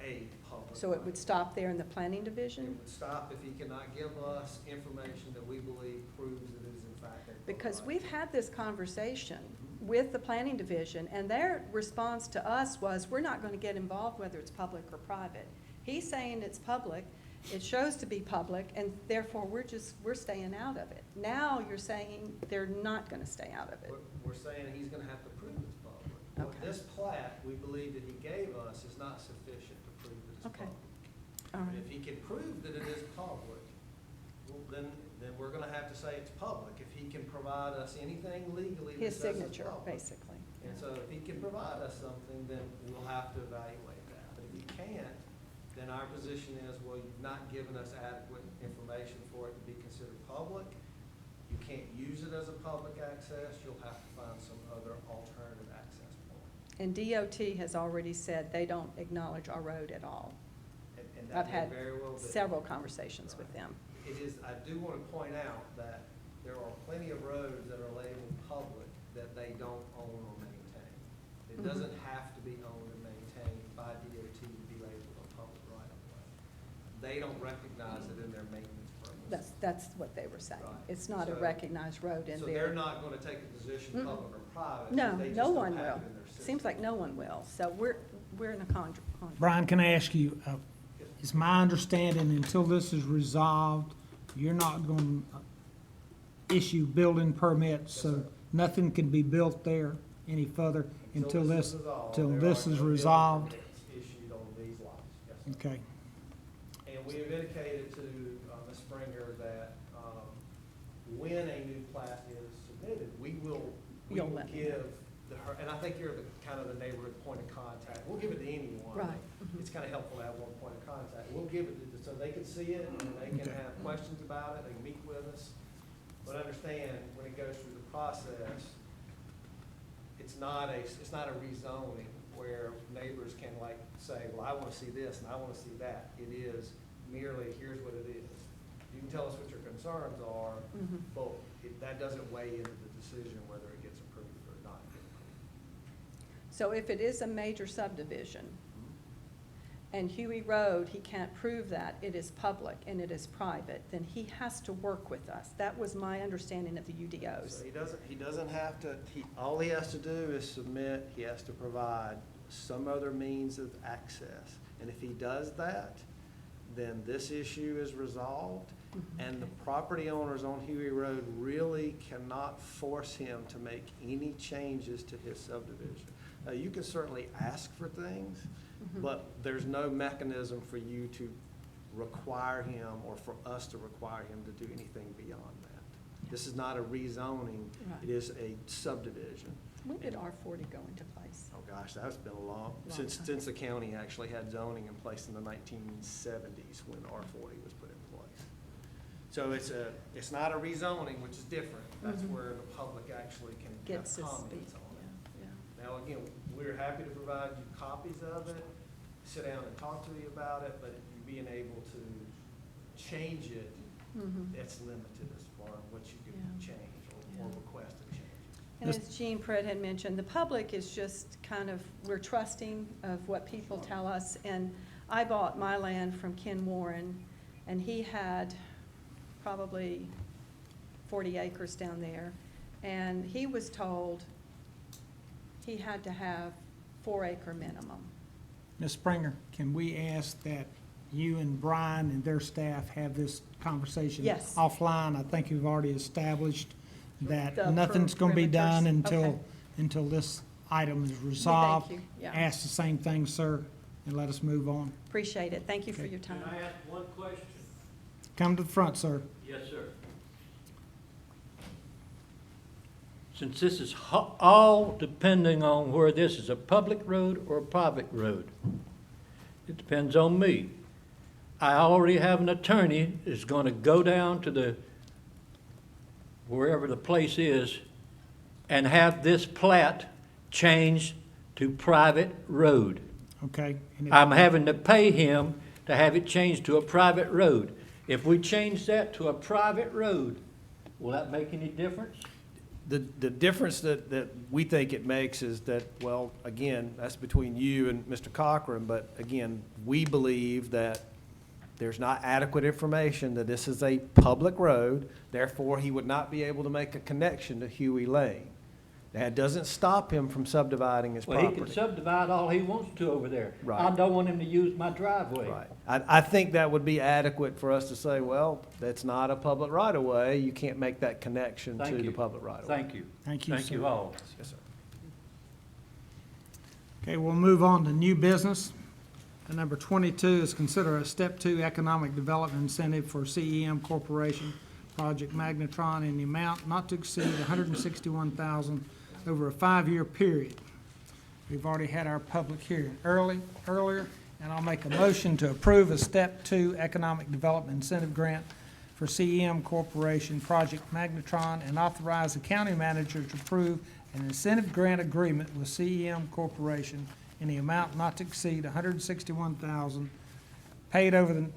a public. So it would right. stop there in the planning It division? would stop if he cannot give us information that we believe proves that it is in fact a public. Because right. we've had this conversation with the planning division, and their response to us was, we're not gonna get involved whether it's public or private. He's saying it's public, it shows to be public, and therefore we're staying out of it. Now you're saying they're not gonna stay out of it. We're saying he's gonna have to prove it's public. Well, Okay. this plat, we believe that he gave us is not sufficient to prove that it's Okay. public. All And right, if he can prove that it is public, well, then we're gonna have to say it's public. If he can provide us anything legally that his says it's signature, public. basically. And so if he can provide us something, then we'll have to evaluate that. But if he can't, then our position is, well, you've not given us adequate information for it to be considered public. You can't use it as a public access. You'll have to find some other alternative access point. And DOT has already said they don't acknowledge our road at all. And I've that had may very well be. several conversations with them. It is, I do want to point out that there are plenty of roads that are labeled public that they don't own or maintain. It Mhm. doesn't have to be owned and maintained by DOT to be labeled a public right of way. They don't recognize it in their maintenance permit. That's what they were saying. Right. It's not a So- recognized road in So there. they're not gonna take a position, Mm-mm. public or private. No, they just no don't one have will. it in their system. Seems like no one will. So we're in a contract. Brian, can I ask you, it's my understanding until this is resolved, you're not going to issue building permits, so sir. nothing can be built there any further until this, is resolved, till there this are is no building resolved? permits issued on these lots. Yes, sir. Okay, And we have indicated to Ms. Springer that when a new plat is submitted, we will You'll let me know. give her, and I think you're the kind of the neighborhood point of contact. We'll give it to anyone. Right. It's kind of helpful to have one point of contact. We'll give it so they can see it and they can Okay. have questions about it. They can meet with us. But understand, when it goes through the process, it's not a rezoning where neighbors can like say, well, I want to see this and I want to see that. It is merely, here's what it is. You can tell us what your concerns are, Mhm. but that doesn't weigh into the decision whether it gets approved or not. So if it is a major subdivision, and Huey Road, he can't prove that it is public and it is private, then he has to work with us. That was my understanding of the UDOs. So he doesn't have to, all he has to do is submit, he has to provide some other means of access. And if he does that, then this issue is resolved. And the property owners on Huey Road really cannot force him to make any changes to his subdivision. Now, you can certainly ask for things, but there's no mechanism for you to require him or for us to require him to do anything beyond that. This is not a rezoning, Right. it is a subdivision. When did R40 go into place? Oh, gosh, that's been a long, Long since time. the county actually had zoning in place in the 1970s when R40 was put in place. So it's not a rezoning, which is different. That's where the public actually can have Gets his comments speed. on it. Yeah. Now, again, we're happy to provide you copies of it, sit down and talk to you about it, but you being able to change it, Mhm. that's limited as far as what you can Yeah. change or Yeah. request to change. And as Jean Pritt had mentioned, the public is just kind of, we're trusting of what people tell us. And I bought my land from Ken Warren, and he had probably 40 acres down there. And he was told he had to have 4-acre minimum. Ms. Springer, can we ask that you and Brian and their staff have this conversation Yes. offline? I think you've already established that The nothing's going to be done perimeters, until this item is resolved. you, yeah. Ask the same thing, sir, and let us move on. Appreciate it. Thank you for Okay. your time. Can I ask one question? Come to the front, sir. Yes, sir. Since this is all depending on where this is a public road or a private road, it depends on me. I already have an attorney that's gonna go down to wherever the place is and have this plat changed to private road. Okay? And if- I'm having to pay him to have it changed to a private road. If we change that to a private road, will that make any difference? The difference that we think it makes is that, well, again, that's between you and Mr. Cochran, but again, we believe that there's not adequate information that this is a public road, therefore he would not be able to make a connection to Huey Lane. That doesn't stop him from subdividing his Well, he can property. subdivide all he wants to over there. Right. I don't want him to use my driveway. Right. I think that would be adequate for us to say, well, that's not a public right-of-way, you can't make that connection to Thank the you. public right-of-way. Thank you. Thank you, Thank sir. you all. Yes, sir. Okay, we'll move on to new business. And number 22 is consider a step 2 economic development incentive for CEM Corporation, Project Magnetron, in the amount not to exceed $161,000 over a 5-year period. We've already had our public hearing earlier, and I'll make a motion to approve a step 2 economic development incentive grant for CEM Corporation, Project Magnetron, and authorize the county manager to approve an incentive grant agreement with CEM Corporation in the amount not to exceed $161,000 paid over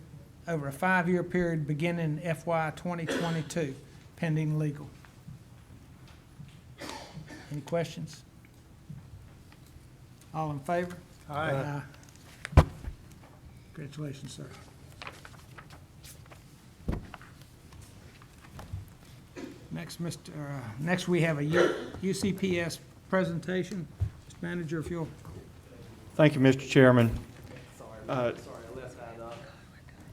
a 5-year period beginning in FY 2022, pending legal. Any questions? All in favor? Aye. Congratulations, sir. Next we have a UCPS presentation. Mr. Manager, if you'll. Thank you, Mr. Chairman.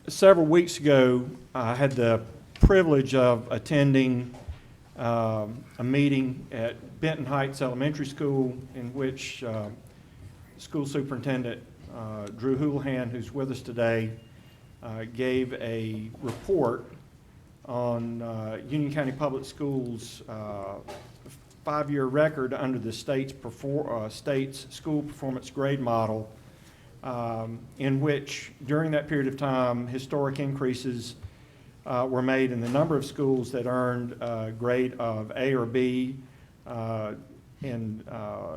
Several weeks ago, I had the privilege of attending a meeting at Benton Heights Elementary School in which School Superintendent Drew Houlihan, who's with us today, gave a report on Union County Public Schools' 5-year record under the state's school performance grade model, in which during that period of time historic increases were made in the number of schools that earned a grade of A or B, and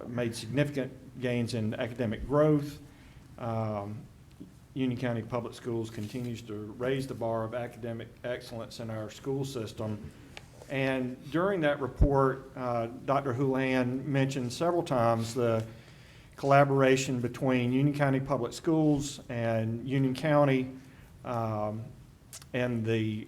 made significant gains in academic growth. Union County Public Schools continues to raise the bar of academic excellence in our school system. And during that report, Dr. Houlihan mentioned several times the collaboration between Union County Public Schools and Union County, and the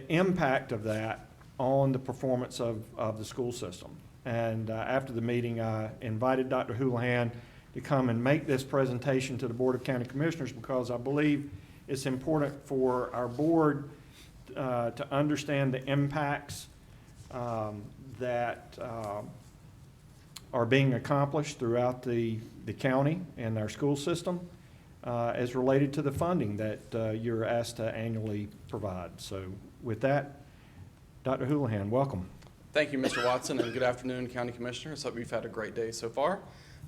impact of that on the performance of the school system. And after the meeting, I invited Dr. Houlihan to come and make this presentation to the Board of County Commissioners because I believe it's important for our board to understand the impacts that are being accomplished throughout the county and our school system as related to the funding that you're asked to annually provide. So with that, Dr. Houlihan, welcome. Thank you, Mr. Watson, and good afternoon, County Commissioners. Hope you've had a great day so far.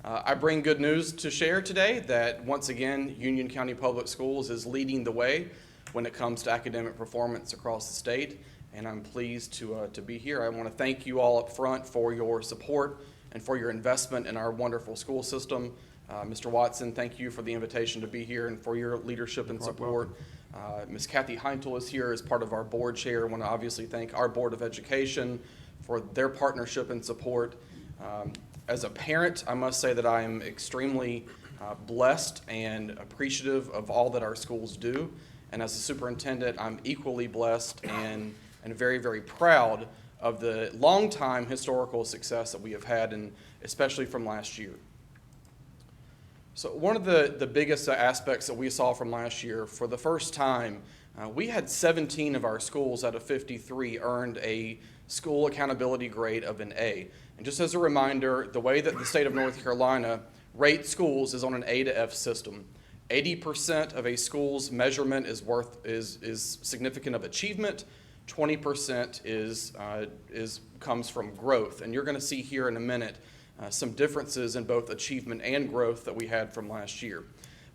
I bring good news to share today that once again, Union County Public Schools is leading the way when it comes to academic performance across the state, and I'm pleased to be here. I want to thank you all up front for your support and for your investment in our wonderful school system. Mr. Watson, thank you for the invitation to be here and for your leadership and support. Ms. Kathy Heintel is here as part of our board chair. I want to obviously thank our Board of Education for their partnership and support. As a parent, I must say that I am extremely blessed and appreciative of all that our schools do. And as a superintendent, I'm equally blessed and very, very proud of the long-time historical success that we have had, and especially from last year. So one of the biggest aspects that we saw from last year, for the first time, we had 17 of our schools out of 53 earned a school accountability grade of an A. And just as a reminder, the way that the state of North Carolina rates schools is on an A to F system. 80% of a school's measurement is significant of achievement. 20% comes from growth. And you're going to see here in a minute some differences in both achievement and growth that we had from last year.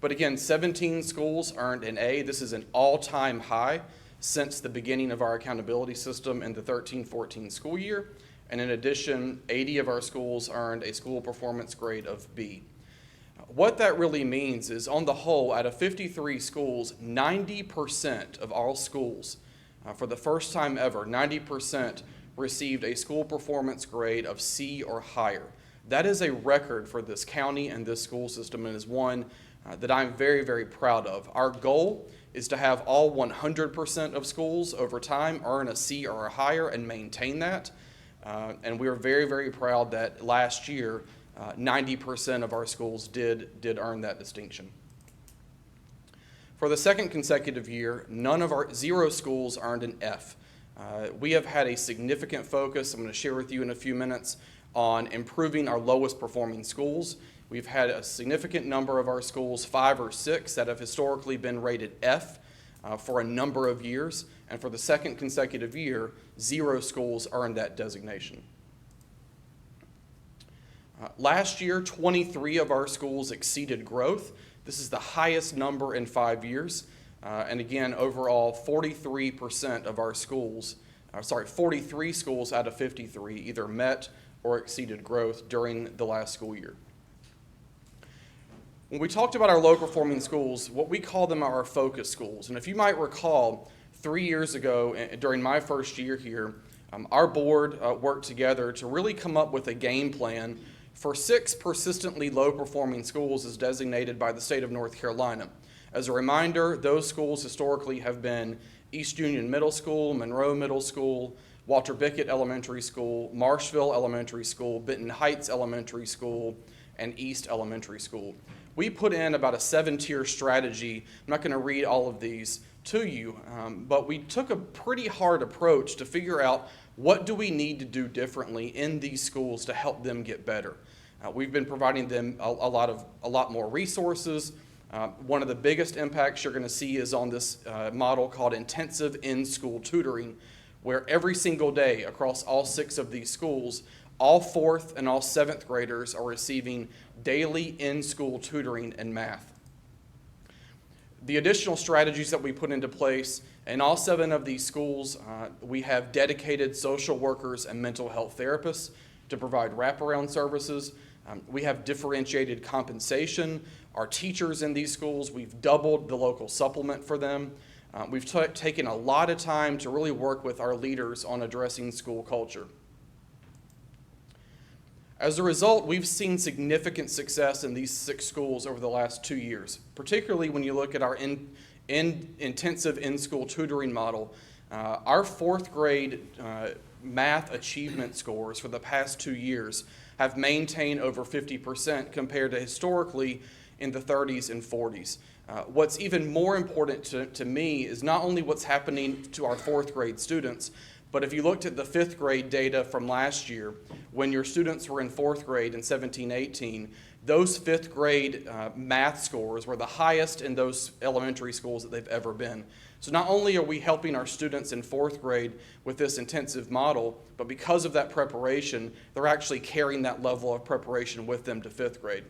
But again, 17 schools earned an A. This is an all-time high since the beginning of our accountability system in the 13-14 school year. And in addition, 80 of our schools earned a school performance grade of B. What that really means is, on the whole, out of 53 schools, 90% of all schools, for the first time ever, 90% received a school performance grade of C or higher. That is a record for this county and this school system, and is one that I'm very, very proud of. Our goal is to have all 100% of schools over time earn a C or a higher and maintain that. And we are very, very proud that last year, 90% of our schools did earn that distinction. For the second consecutive year, zero schools earned an F. We have had a significant focus, I'm going to share with you in a few minutes, on improving our lowest performing schools. We've had a significant number of our schools, 5 or 6, that have historically been rated F for a number of years. And for the second consecutive year, 0 schools earned that designation. Last year, 23 of our schools exceeded growth. This is the highest number in 5 years. And again, overall, 43% of our schools, 43 schools out of 53 either met or exceeded growth during the last school year. When we talked about our low-performing schools, what we call them are our focus schools. And if you might recall, 3 years ago, during my first year here, our board worked together to really come up with a game plan for 6 persistently low-performing schools as designated by the state of North Carolina. As a reminder, those schools historically have been East Union Middle School, Monroe Middle School, Walter Bickett Elementary School, Marshville Elementary School, Benton Heights Elementary School, and East Elementary School. We put in about a 7-tier strategy. I'm not going to read all of these to you, but we took a pretty hard approach to figure out what do we need to do differently in these schools to help them get better. We've been providing them a lot more resources. One of the biggest impacts you're going to see is on this model called intensive in-school tutoring, where every single day across all 6 of these schools, all 4th and all 7th graders are receiving daily in-school tutoring in math. The additional strategies that we put into place in all 7 of these schools, we have dedicated social workers and mental health therapists to provide wraparound services. We have differentiated compensation. Our teachers in these schools, we've doubled the local supplement for them. We've taken a lot of time to really work with our leaders on addressing school culture. As a result, we've seen significant success in these 6 schools over the last 2 years, particularly when you look at our intensive in-school tutoring model. Our 4th grade math achievement scores for the past 2 years have maintained over 50% compared to historically in the 30s and 40s. What's even more important to me is not only what's happening to our 4th grade students, but if you looked at the 5th grade data from last year, when your students were in 4th grade in 17-18, those 5th grade math scores were the highest in those elementary schools that they've ever been. So not only are we helping our students in 4th grade with this intensive model, but because of that preparation, they're actually carrying that level of preparation with them to 5th grade.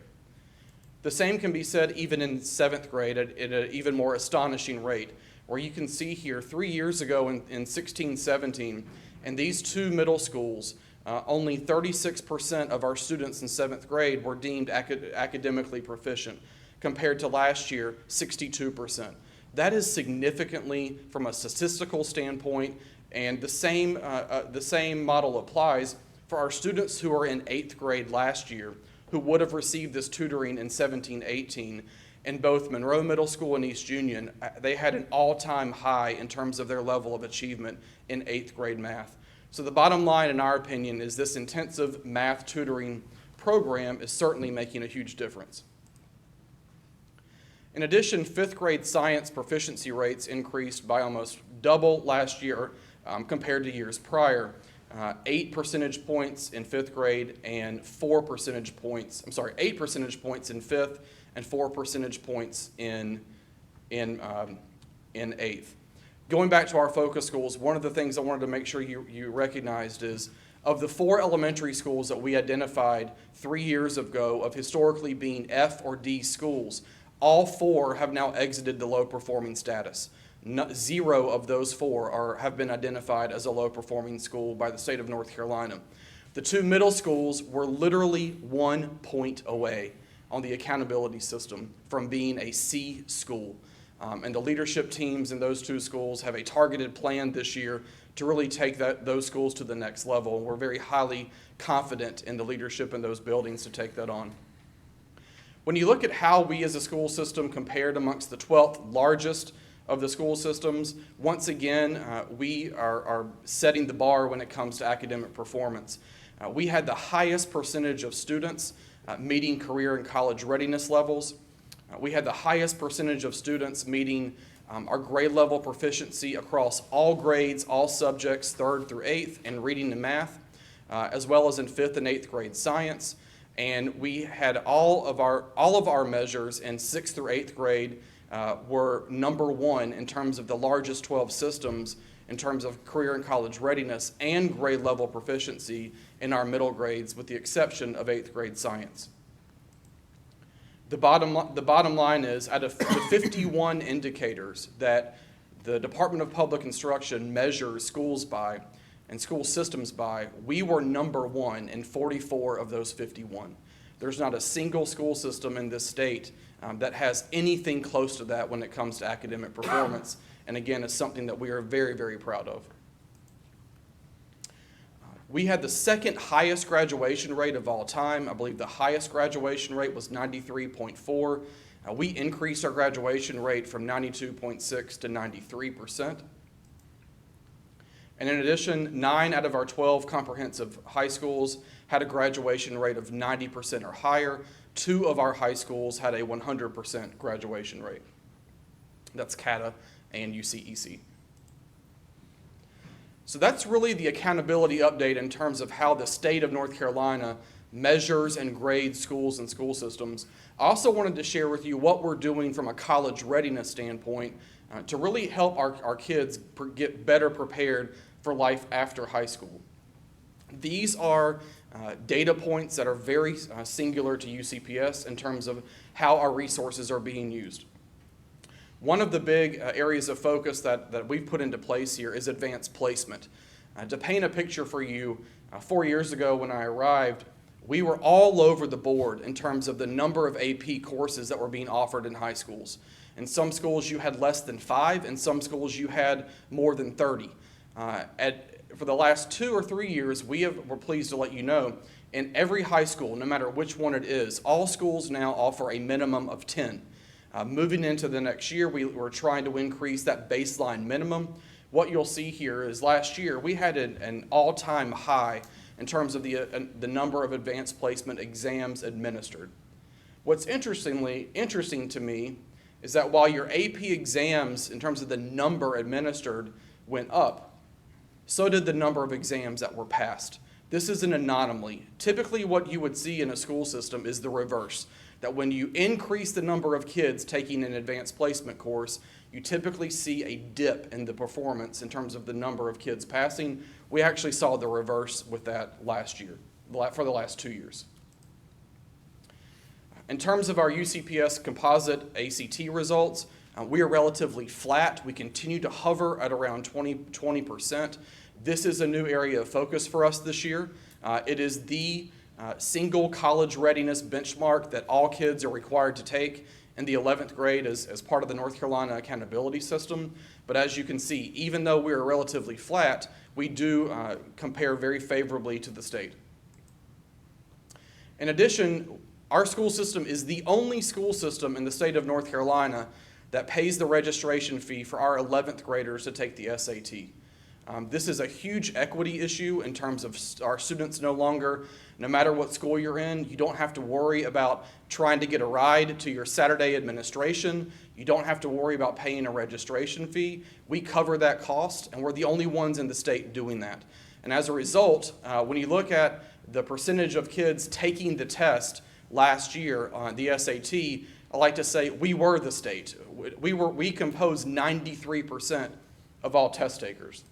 The same can be said even in 7th grade at an even more astonishing rate, where you can see here 3 years ago in 16-17, in these 2 middle schools, only 36% of our students in 7th grade were deemed academically proficient, compared to last year, 62%. That is significantly, from a statistical standpoint, and the same model applies for our students who are in 8th grade last year, who would have received this tutoring in 17-18. In both Monroe Middle School and East Union, they had an all-time high in terms of their level of achievement in 8th grade math. So the bottom line, in our opinion, is this intensive math tutoring program is certainly making a huge difference. In addition, 5th grade science proficiency rates increased by almost double last year compared to years prior. 8 percentage points in 5th grade and 8 percentage points in 5th and 4 percentage points in 8th. Going back to our focus schools, one of the things I wanted to make sure you recognized is of the 4 elementary schools that we identified 3 years ago of historically being F or D schools, all 4 have now exited the low performing status. 0 of those 4 have been identified as a low performing school by the state of North Carolina. The 2 middle schools were literally 1 point away on the accountability system from being a C school. And the leadership teams in those 2 schools have a targeted plan this year to really take those schools to the next level. We're very highly confident in the leadership in those buildings to take that on. When you look at how we as a school system compared amongst the 12th largest of the school systems, once again, we are setting the bar when it comes to academic performance. We had the highest percentage of students meeting career and college readiness levels. We had the highest percentage of students meeting our grade level proficiency across all grades, all subjects, 3rd through 8th, in reading and math, as well as in 5th and 8th grade science. And we had all of our measures in 6th through 8th grade were number 1 in terms of the largest 12 systems in terms of career and college readiness and grade level proficiency in our middle grades, with the exception of 8th grade science. The bottom line is, out of the 51 indicators that the Department of Public Instruction measures schools by and school systems by, we were number 1 in 44 of those 51. There's not a single school system in this state that has anything close to that when it comes to academic performance. And again, it's something that we are very, very proud of. We had the 2nd highest graduation rate of all time. I believe the highest graduation rate was 93.4. We increased our graduation rate from 92.6 to 93%. And in addition, 9 out of our 12 comprehensive high schools had a graduation rate of 90% or higher. 2 of our high schools had a 100% graduation rate. That's CATA and UCEC. So that's really the accountability update in terms of how the state of North Carolina measures and grades schools and school systems. I also wanted to share with you what we're doing from a college readiness standpoint to really help our kids get better prepared for life after high school. These are data points that are very singular to UCPS in terms of how our resources are being used. One of the big areas of focus that we've put into place here is advanced placement. To paint a picture for you, 4 years ago when I arrived, we were all over the board in terms of the number of AP courses that were being offered in high schools. In some schools you had less than 5, in some schools you had more than 30. For the last 2 or 3 years, we're pleased to let you know, in every high school, no matter which one it is, all schools now offer a minimum of 10. Moving into the next year, we're trying to increase that baseline minimum. What you'll see here is last year we had an all-time high in terms of the number of advanced placement exams administered. What's interesting to me is that while your AP exams, in terms of the number administered, went up, so did the number of exams that were passed. This is an anomaly. Typically what you would see in a school system is the reverse, that when you increase the number of kids taking an advanced placement course, you typically see a dip in the performance in terms of the number of kids passing. We actually saw the reverse with that last year, for the last 2 years. In terms of our UCPS composite ACT results, we are relatively flat. We continue to hover at around 20%. This is a new area of focus for us this year. It is the single college readiness benchmark that all kids are required to take in the 11th grade as part of the North Carolina accountability system. But as you can see, even though we are relatively flat, we do compare very favorably to the state. In addition, our school system is the only school system in the state of North Carolina that pays the registration fee for our 11th graders to take the SAT. This is a huge equity issue in terms of our students no matter what school you're in, you don't have to worry about trying to get a ride to your Saturday administration. You don't have to worry about paying a registration fee. We cover that cost, and we're the only ones in the state doing that. And as a result, when you look at the percentage of kids taking the test last year on the SAT, I like to say we were the state. We composed 93% of all test takers.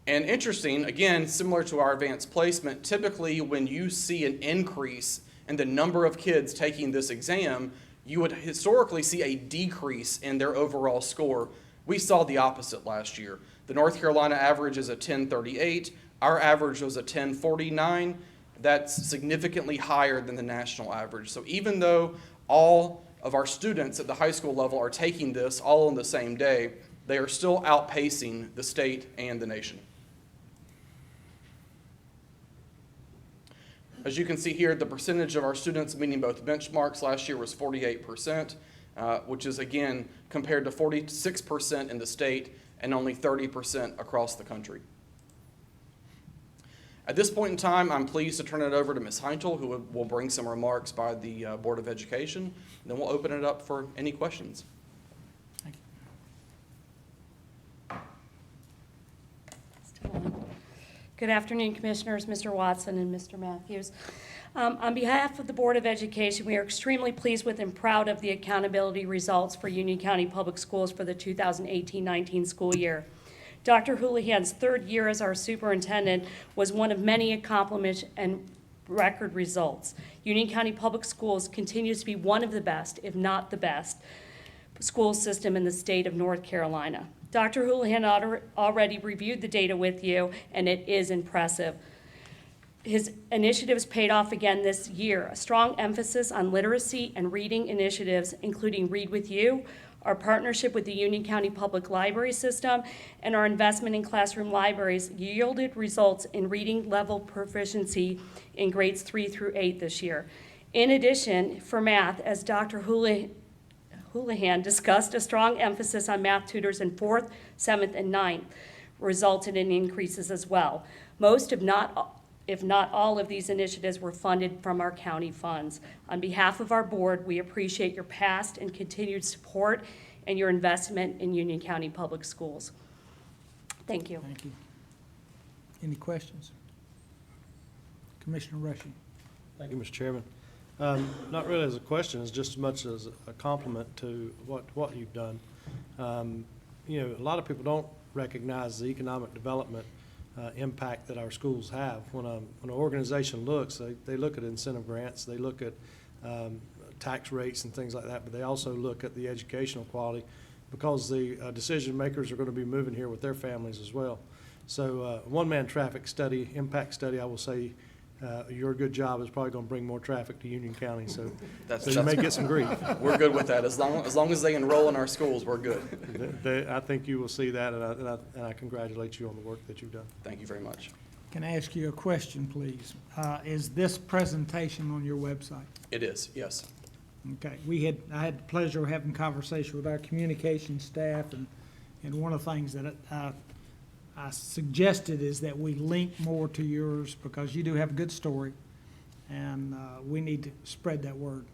And interesting, again, similar to our advanced placement, typically when you see an increase in the number of kids taking this exam, you would historically see a decrease in their overall score. We saw the opposite last year. The North Carolina average is a 1038. Our average was a 1049. That's significantly higher than the national average. So even though all of our students at the high school level are taking this all on the same day, they are still outpacing the state and the nation. As you can see here, the percentage of our students meeting both benchmarks last year was 48%, which is, again, compared to 46% in the state and only 30% across the country. At this point in time, I'm pleased to turn it over to Ms. Heintel, who will bring some remarks by the Board of Education, and then we'll open it up for any questions. Good afternoon, Commissioners, Mr. Watson and Mr. Matthews. On behalf of the Board of Education, we are extremely pleased with and proud of the accountability results for Union County Public Schools for the 2018-19 school year. Dr. Houlihan's third year as our superintendent was one of many accomplishments and record results. Union County Public Schools continues to be one of the best, if not the best, school system in the state of North Carolina. Dr. Houlihan already reviewed the data with you, and it is impressive. His initiatives paid off again this year. A strong emphasis on literacy and reading initiatives, including Read With You, our partnership with the Union County Public Library System, and our investment in classroom libraries yielded results in reading level proficiency in grades 3 through 8 this year. In addition, for math, as Dr. Houlihan discussed, a strong emphasis on math tutors in 4th, 7th, and 9th resulted in increases as well. Most, if not all of these initiatives were funded from our county funds. On behalf of our board, we appreciate your past and continued support and your investment in Union County Public Schools. Thank you. Thank you. Any questions? Commissioner Rushing. Thank you, Mr. Chairman. Not really as a question, as just as much as a compliment to what you've done. You know, a lot of people don't recognize the economic development impact that our schools have. When an organization looks, they look at incentive grants, they look at tax rates and things like that, but they also look at the educational quality, because the decision makers are going to be moving here with their families as well. So one-man traffic study, impact study, I will say, your good job is probably going to bring more traffic to Union County, so you may get some grief. We're good with that. As long as they enroll in our schools, we're good. I think you will see that, and I congratulate you on the work that you've done. Thank you very much. Can I ask you a question, please? Is this presentation on your website? It is, yes. Okay, I had the pleasure of having a conversation with our communication staff, and one of the things that I suggested is that we link more to yours, because you do have a good story, and we need to spread that word.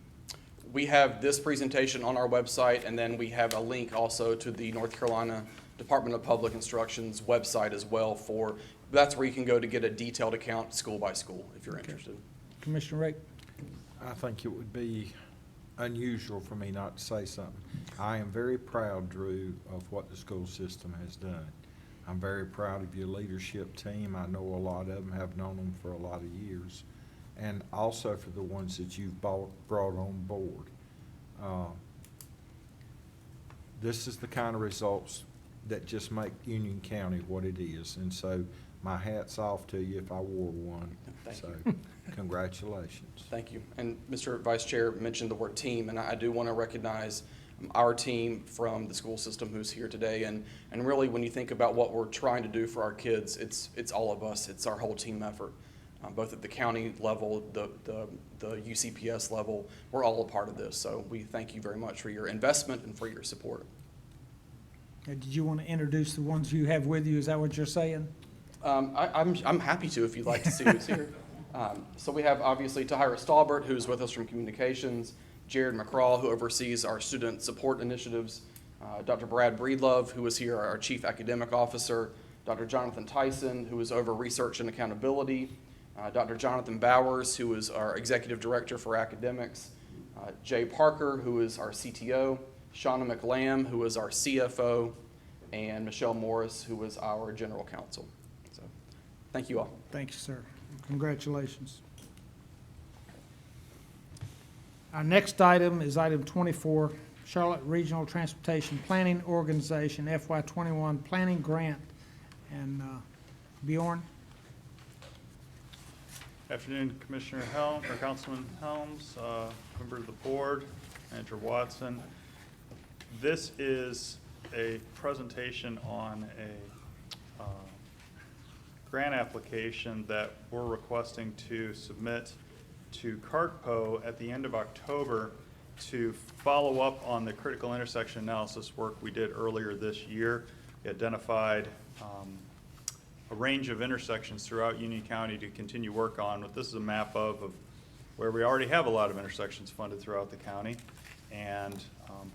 We have this presentation on our website, and then we have a link also to the North Carolina Department of Public Instruction's website as well. That's where you can go to get a detailed account school by school if you're interested. Commissioner Rake? I think it would be unusual for me not to say something. I am very proud, Drew, of what the school system has done. I'm very proud of your leadership team. I know a lot of them, have known them for a lot of years, and also for the ones that you've brought on board. This is the kind of results that just make Union County what it is, and so my hat's off to you if I wore one. Thank you. Congratulations. Thank you. And Mr. Vice Chair mentioned the word team, and I do want to recognize our team from the school system who's here today. And really, when you think about what we're trying to do for our kids, it's all of us. It's our whole team effort, both at the county level, the UCPS level. We're all a part of this. So we thank you very much for your investment and for your support. Did you want to introduce the ones you have with you? Is that what you're saying? I'm happy to, if you'd like to see who's here. So we have obviously Tahira Stalbert, who's with us from Communications, Jared McCraw, who oversees our student support initiatives, Dr. Brad Breedlove, who is here, our Chief Academic Officer, Dr. Jonathan Tyson, who is over Research and Accountability, Dr. Jonathan Bowers, who is our Executive Director for Academics, Jay Parker, who is our CTO, Shauna McLam, who is our CFO, and Michelle Morris, who is our General Counsel. So, thank you all. Thank you, sir. Congratulations. Our next item is item 24, Charlotte Regional Transportation Planning Organization FY21 Planning Grant. And Bjorn? Afternoon, Commissioner Helms, or Councilman Helms, member of the board, Manager Watson. This is a presentation on a grant application that we're requesting to submit to CARTPO at the end of October to follow up on the critical intersection analysis work we did earlier this year. We identified a range of intersections throughout Union County to continue work on, but this is a map of where we already have a lot of intersections funded throughout the county, and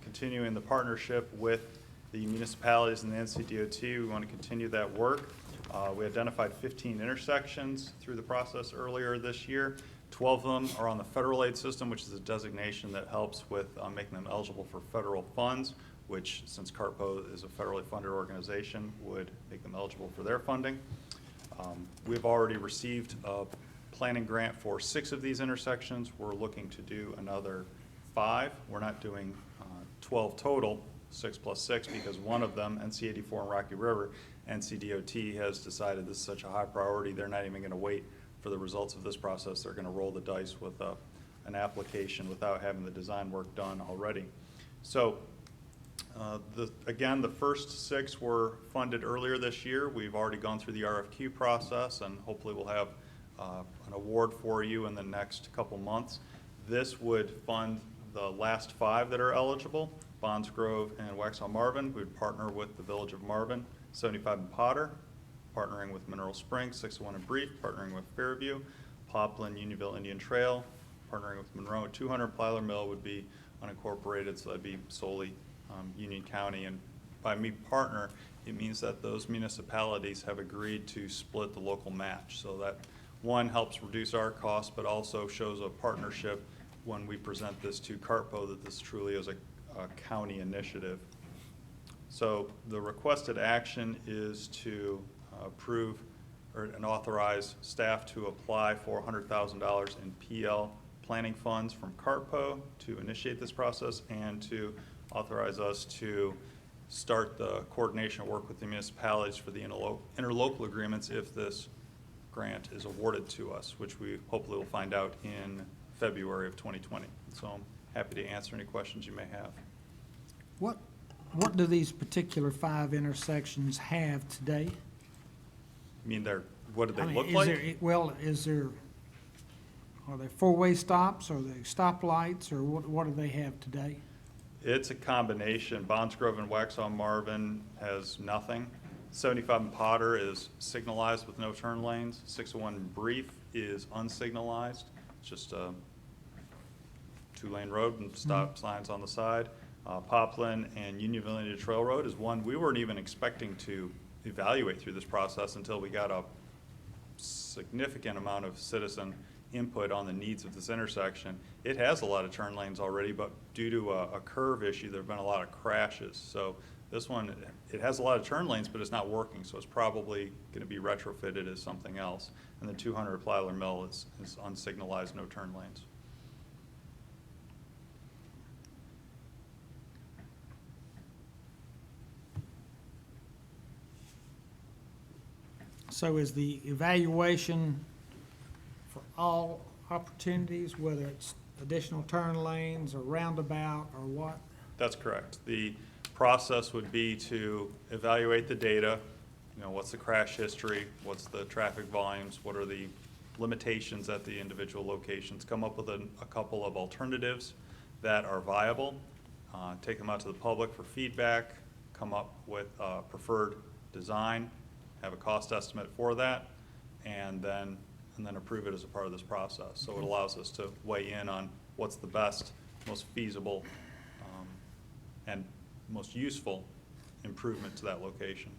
continuing the partnership with the municipalities and the NCDOT. We want to continue that work. We identified 15 intersections through the process earlier this year. 12 of them are on the federal aid system, which is a designation that helps with making them eligible for federal funds, which, since CARTPO is a federally funded organization, would make them eligible for their funding. We've already received a planning grant for 6 of these intersections. We're looking to do another 5. We're not doing 12 total, 6 plus 6, because one of them, NC-84 and Rocky River, NCDOT has decided this is such a high priority, they're not even going to wait for the results of this process. They're going to roll the dice with an application without having the design work done already. So again, the first 6 were funded earlier this year. We've already gone through the RFQ process, and hopefully we'll have an award for you in the next couple months. This would fund the last 5 that are eligible, Bonds Grove and Waxhaw Marvin. We would partner with the Village of Marvin, 75 in Potter, partnering with Mineral Springs, 601 in Brief, partnering with Fairview, Poplin, Unionville Indian Trail, partnering with Monroe. 200 Plyler Mill would be unincorporated, so that'd be solely Union County. And by me partner, it means that those municipalities have agreed to split the local match. So that, one, helps reduce our costs, but also shows a partnership when we present this to CARPO that this truly is a county initiative. So the requested action is to approve and authorize staff to apply for $100,000 in PL planning funds from CARPO to initiate this process, and to authorize us to start the coordination work with the municipalities for the interlocal agreements if this grant is awarded to us, which we hopefully will find out in February of 2020. So I'm happy to answer any questions you may have. What do these particular 5 intersections have today? I mean, what do I they mean, look is like? there, are they 4-way stops, are they stoplights, or what do they have today? It's a combination. Bonds Grove and Waxhaw Marvin has nothing. 75 in Potter is signalized with no turn lanes. 601 in Brief is unsignalized. It's just a 2-lane road and stop signs on the side. Poplin and Unionville Indian Trail Road is one we weren't even expecting to evaluate through this process until we got a significant amount of citizen input on the needs of this intersection. It has a lot of turn lanes already, but due to a curve issue, there have been a lot of crashes. So this one, it has a lot of turn lanes, but it's not working, so it's probably going to be retrofitted as something else. And the 200 Plyler Mill is unsignalized, no turn lanes. So is the evaluation for all opportunities, whether it's additional turn lanes or roundabout or what? That's correct. The process would be to evaluate the data, what's the crash history, what's the traffic volumes, what are the limitations at the individual locations, come up with a couple of alternatives that are viable, take them out to the public for feedback, come up with a preferred design, have a cost estimate for that, and then approve it as a part of this process. So it allows us to weigh in on what's the best, most feasible, and most useful improvement to that location.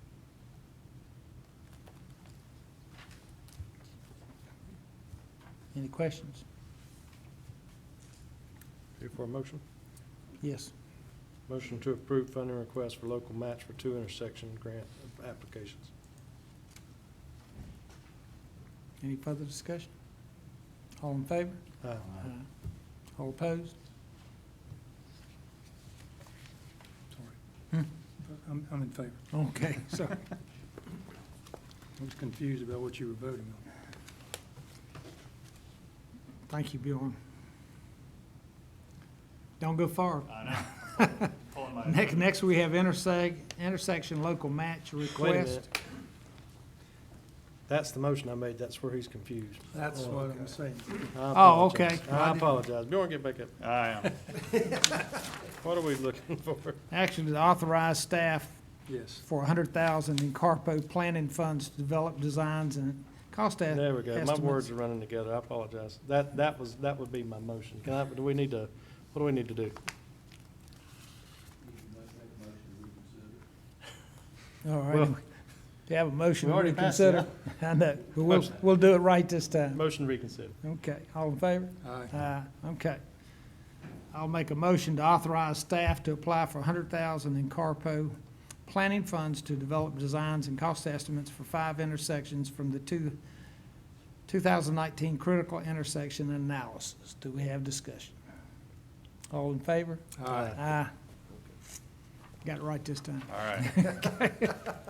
Any questions? Here for a motion? Yes. Motion to approve funding request for local match for 2 intersection grant applications. Any further discussion? All in favor? Aye. All opposed? I'm in favor. Okay, sorry. I was confused about what you were voting on. Thank you, Bjorn. Don't go far. I know. Pulling my- Next we have intersection local match Wait a request. minute. That's the motion I made. That's where he's confused. That's Oh, what okay. I'm saying. I Oh, apologize. okay. I apologize. Bjorn, get back up. I am. What are we looking for? Action to authorize staff Yes. for $100,000 in CARPO planning funds to develop designs and cost estimates. There we go. My words are running together. I apologize. That would be my motion. What do we need to do? All right. Well, You have a motion we to already passed it. reconsider? I know, but we'll do it right this time. Motion to reconsider. Okay, all in favor? Aye. Okay. I'll make a motion to authorize staff to apply for $100,000 in CARPO planning funds to develop designs and cost estimates for 5 intersections from the 2019 critical intersection analysis. Do we have discussion? All in favor? Aye. Aye. Got it right this time. All right.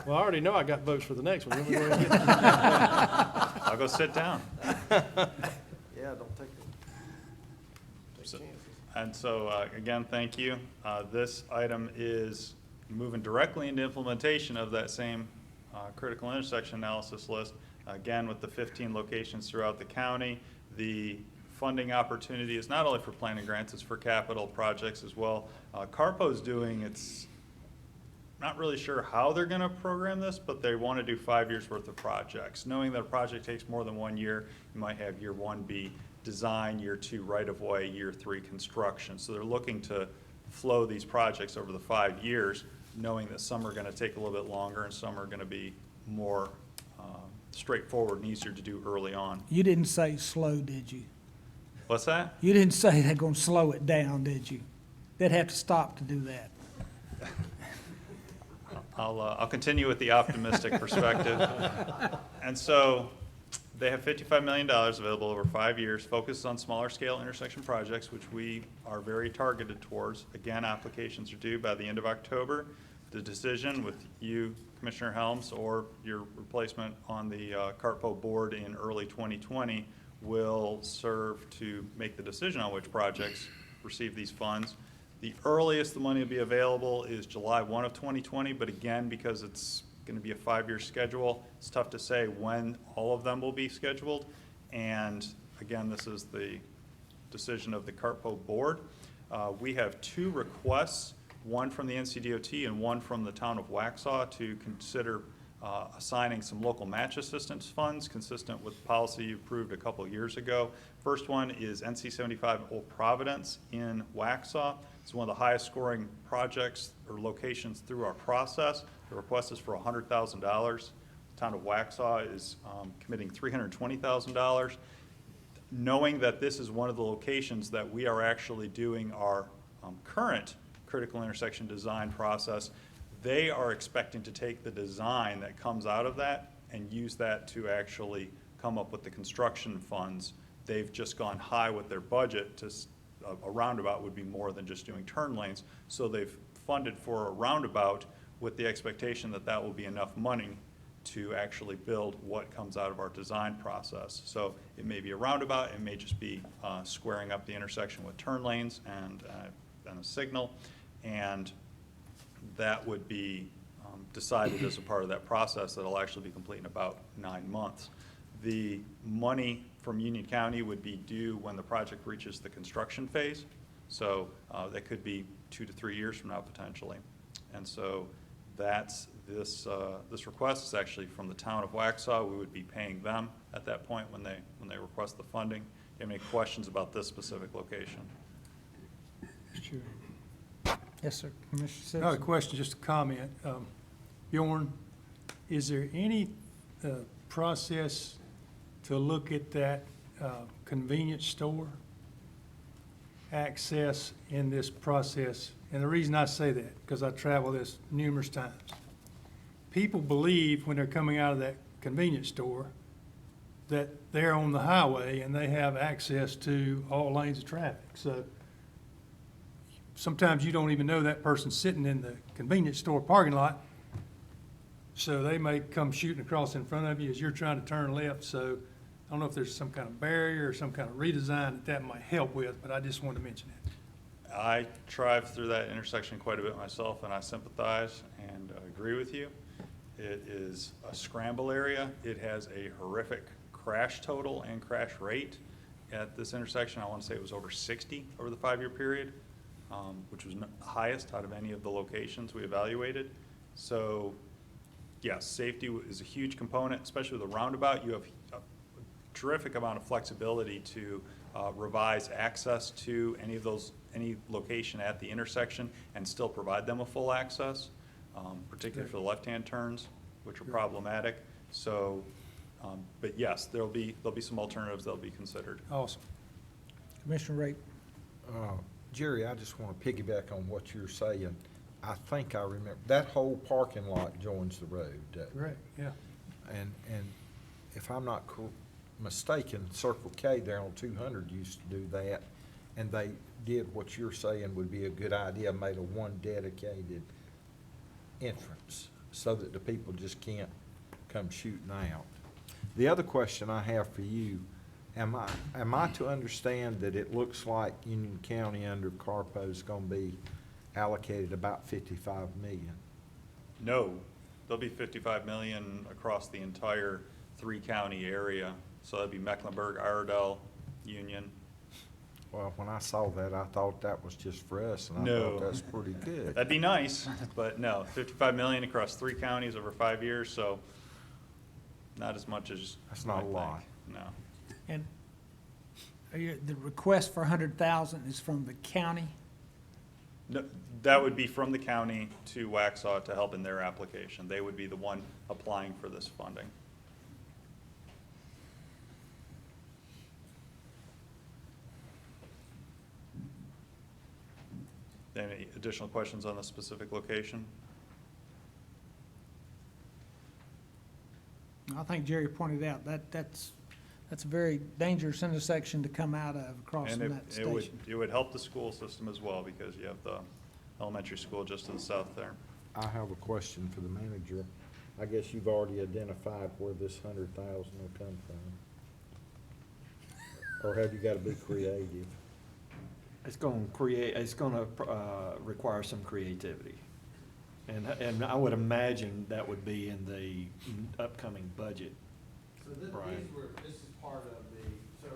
Well, I already know I got votes for the next one. Let me go ahead and get- I'll go sit down. Yeah, don't take So- And so, again, thank you. This item is moving directly into implementation of that same critical intersection analysis list. Again, with the 15 locations throughout the county, the funding opportunity is not only for planning grants, it's for capital projects as well. CARPO's doing, it's not really sure how they're going to program this, but they want to do 5 years worth of projects. Knowing that a project takes more than 1 year, you might have year 1 be design, year 2 right-of-way, year 3 construction. So they're looking to flow these projects over the 5 years, knowing that some are going to take a little bit longer and some are going to be more straightforward and easier to do early on. You didn't say slow, did you? What's that? You didn't say they're gonna slow it down, did you? They'd have to stop to do that. I'll continue with the optimistic perspective. And so they have $55 million available over 5 years, focused on smaller scale intersection projects, which we are very targeted towards. Again, applications are due by the end of October. The decision with you, Commissioner Helms, or your replacement on the CARPO board in early 2020 will serve to make the decision on which projects receive these funds. The earliest the money will be available is July 1 of 2020, but again, because it's going to be a 5-year schedule, it's tough to say when all of them will be scheduled. And again, this is the decision of the CARPO board. We have 2 requests, one from the NCDOT and one from the town of Waxhaw, to consider assigning some local match assistance funds consistent with the policy you approved a couple of years ago. First one is NC 75 Old Providence in Waxhaw. It's one of the highest scoring projects or locations through our process. The request is for $100,000. The town of Waxhaw is committing $320,000. Knowing that this is one of the locations that we are actually doing our current critical intersection design process, they are expecting to take the design that comes out of that and use that to actually come up with the construction funds. They've just gone high with their budget to a roundabout would be more than just doing turn lanes. So they've funded for a roundabout with the expectation that that will be enough money to actually build what comes out of our design process. So it may be a roundabout, it may just be squaring up the intersection with turn lanes and a signal, and that would be decided as a part of that process that'll actually be complete in about 9 months. The money from Union County would be due when the project reaches the construction phase. So that could be 2 to 3 years from now potentially. And so that's this request is actually from the town of Waxhaw. We would be paying them at that point when they request the funding. Do you have any questions about this specific location? Sure. Yes, sir. Commissioner Not a Simpson? question, just a comment. Bjorn, is there any process to look at that convenience store access in this process? And the reason I say that, because I travel this numerous times. People believe when they're coming out of that convenience store that they're on the highway and they have access to all lanes of traffic. So sometimes you don't even know that person's sitting in the convenience store parking lot. So they may come shooting across in front of you as you're trying to turn left. So I don't know if there's some kind of barrier or some kind of redesign that might help with, but I just wanted to mention that. I drive through that intersection quite a bit myself, and I sympathize and agree with you. It is a scramble area. It has a horrific crash total and crash rate at this intersection. I want to say it was over 60 over the 5-year period, which was the highest out of any of the locations we evaluated. So yes, safety is a huge component, especially with a roundabout. You have a terrific amount of flexibility to revise access to any location at the intersection and still provide them a full access, particularly for the left-hand turns, which are problematic. So, but yes, there'll be some alternatives that'll be considered. Awesome. Commissioner Rape? Jerry, I just want to piggyback on what you're saying. I think I remember, that whole parking lot joins the road. Correct, yeah. And if I'm not mistaken, Circle K there on 200 used to do that, and they did what you're saying would be a good idea, made a one dedicated entrance so that the people just can't come shooting out. The other question I have for you, am I to understand that it looks like Union County under CARPO is going to be allocated about $55 million? No, there'll be $55 million across the entire 3-county area. So that'd be Mecklenburg, Iredell, Union, Well, when I saw that, I thought that was just for us, and I No. thought that's pretty good. That'd be nice, but no, 55 million across 3 counties over 5 years, so not as much as That's you not might a lot. think. No. And the request for 100,000 is from the county? No, that would be from the county to Waxhaw to help in their application. They would be the one applying for this funding. Any additional questions on the specific location? I think Jerry pointed out, that's a very dangerous intersection to come out of across And from that station. it would help the school system as well, because you have the elementary school just to the south there. I have a question for the manager. I guess you've already identified where this 100,000 will come from. Or have you gotta be creative? It's going to require some creativity. And I would imagine that would be in the upcoming budget. So this is part of so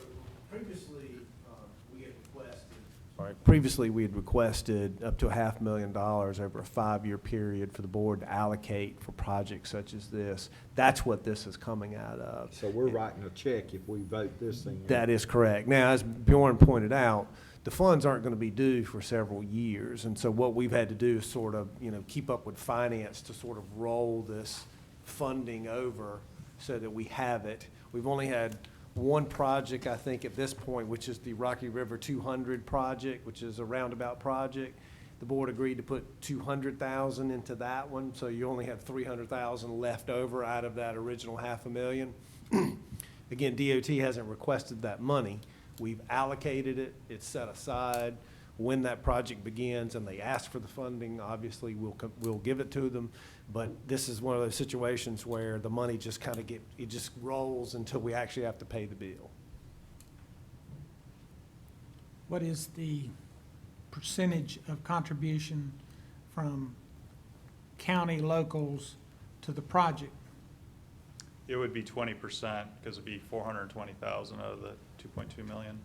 previously, we had requested up to $500,000 over a 5-year period for the board to allocate for projects such as this. That's what this is coming out of. So we're writing a check if we vote this thing. That is correct. Now, as Bjorn pointed out, the funds aren't going to be due for several years, and so what we've had to do is sort of, keep up with finance to sort of roll this funding over so that we have it. We've only had one project, I think, at this point, which is the Rocky River 200 project, which is a roundabout project. The board agreed to put 200,000 into that one, so you only have 300,000 left over out of that original $500,000. Again, DOT hasn't requested that money. We've allocated it, it's set aside. When that project begins and they ask for the funding, obviously we'll give it to them. But this is one of those situations where the money just kind of it just rolls until we actually have to pay the bill. What is the percentage of contribution from county locals to the project? It would be 20%, because it'd be 420,000 out of the 2.2 million.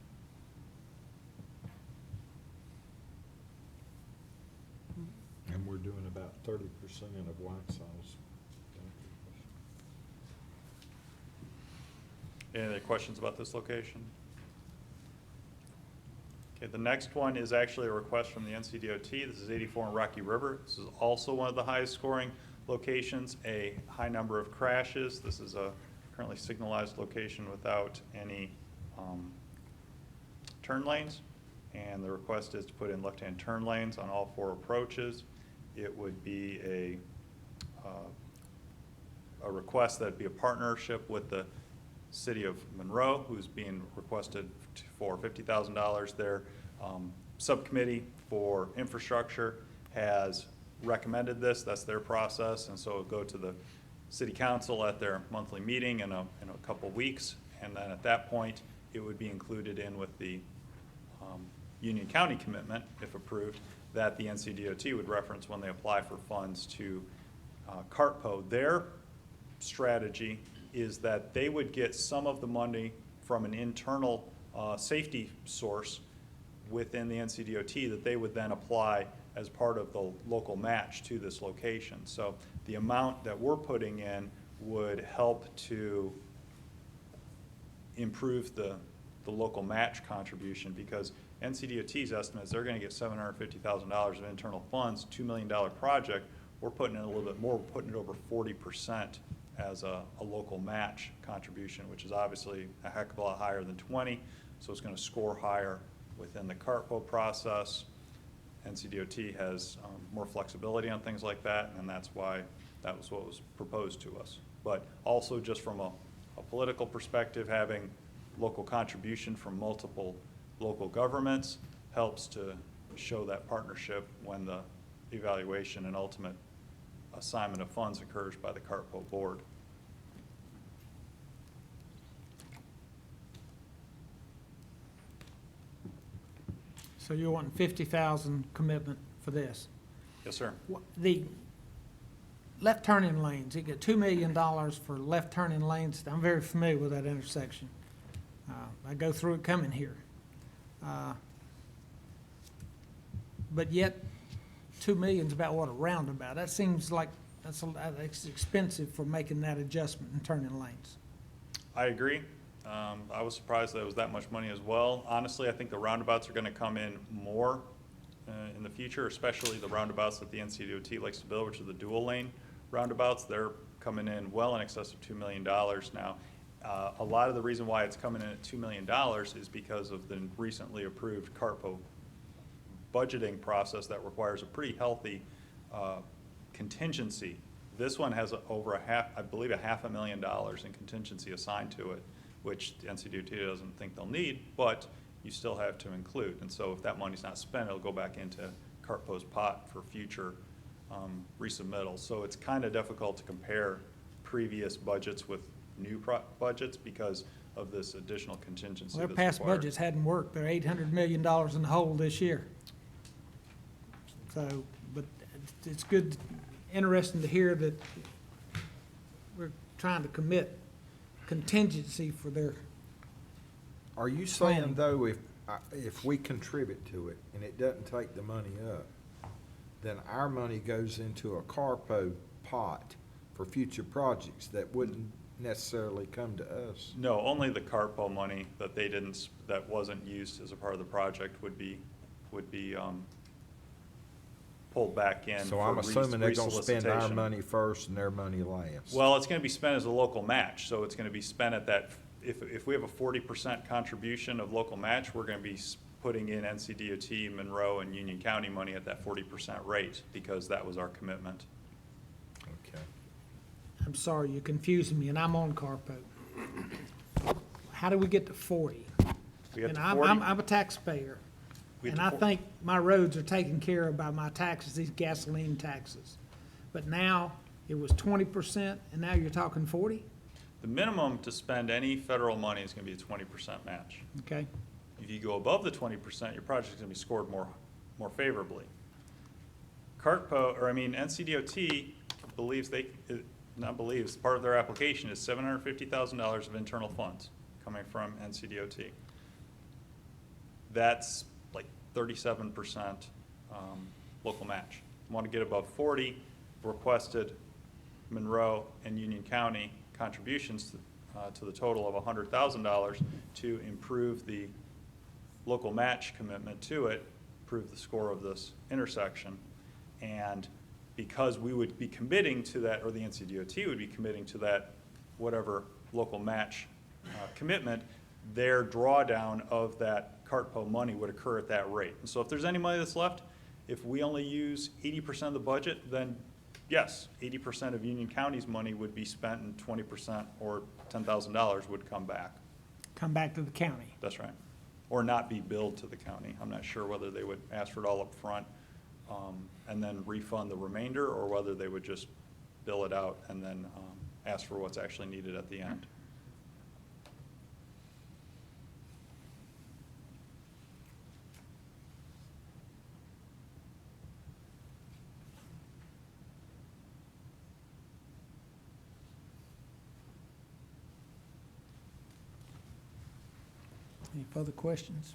And we're doing about 30% of Waxhaw's. Any other questions about this location? Okay, the next one is actually a request from the NCDOT. This is 84 in Rocky River. This is also one of the highest scoring locations, a high number of crashes. This is a currently signalized location without any turn lanes. And the request is to put in left-hand turn lanes on all 4 approaches. It would be a request that'd be a partnership with the City of Monroe, who's being requested for $50,000. Their subcommittee for infrastructure has recommended this. That's their process, and so it'll go to the City Council at their monthly meeting in a couple weeks, and then at that point, it would be included in with the Union County commitment, if approved, that the NCDOT would reference when they apply for funds to CARTPO. Their strategy is that they would get some of the money from an internal safety source within the NCDOT that they would then apply as part of the local match to this location. So the amount that we're putting in would help to improve the local match contribution, because NCDOT's estimate is they're going to get $750,000 of internal funds, $2 million project. We're putting in a little bit more. We're putting it over 40% as a local match contribution, which is obviously a heck of a lot higher than 20. So it's going to score higher within the CARTPO process. NCDOT has more flexibility on things like that, and that's why that was what was proposed to us. But also just from a political perspective, having local contribution from multiple local governments helps to show that partnership when the evaluation and ultimate assignment of funds occurs by the CARTPO board. So you're wanting 50,000 commitment for this? Yes, sir. The left turning lanes, you get $2 million for left turning lanes. I'm very familiar with that intersection. I go through it coming here. But yet, 2 million's about what, a roundabout? That seems like that's expensive for making that adjustment and turning lanes. I agree. I was surprised that it was that much money as well. Honestly, I think the roundabouts are going to come in more in the future, especially the roundabouts that the NCDOT likes to build, which are the dual lane roundabouts. They're coming in well in excess of $2 million now. A lot of the reason why it's coming in at $2 million is because of the recently approved CARPO budgeting process that requires a pretty healthy contingency. This one has over I believe $500,000 in contingency assigned to it, which the NCDOT doesn't think they'll need, but you still have to include. And so if that money's not spent, it'll go back into CARPO's pot for future resubmittals. So it's kind of difficult to compare previous budgets with new budgets because of this additional contingency. Well, their that's past required. budgets hadn't worked. They're $800 million in the hole this year. So, but it's good, interesting to hear that we're trying to commit contingency for their, Are you saying, though, if we contribute to it and it doesn't take the money up, then our money goes into a CARPO pot for future projects that wouldn't necessarily come to us? No, only the CARPO money that they didn't, that wasn't used as a part of the project would be pulled back in. So I'm for assuming they're gonna spend our resolicitation. money first and their money last. Well, it's gonna be spent as a local match, so it's gonna be spent at that, if we have a 40% contribution of local match, we're gonna be putting in NCDOT, Monroe, and Union County money at that 40% rate, because that was our commitment. Okay. I'm sorry, you're confusing me, and I'm on CARPO. How do we get to 40? We got And to I'm 40 a taxpayer, We and had I to think my roads are taken care of by my taxes, these gasoline taxes. But now, it was 20%, and now you're talking 40? The minimum to spend any federal money is gonna be a 20% match. Okay, If you go above the 20%, your project's gonna be scored more favorably. NCDOT believes part of their application is $750,000 of internal funds coming from NCDOT. That's like 37% local match. Want to get above 40, requested Monroe and Union County contributions to the total of $100,000 to improve the local match commitment to it, improve the score of this intersection. And because we would be committing to that, or the NCDOT would be committing to that, whatever local match commitment, their drawdown of that CARPO money would occur at that rate. And so if there's any money that's left, if we only use 80% of the budget, then yes, 80% of Union County's money would be spent and 20% or $10,000 would come back. come back to the county. That's right. Or not be billed to the county. I'm not sure whether they would ask for it all up front and then refund the remainder, or whether they would just bill it out and then ask for what's actually needed at the end. Any further questions?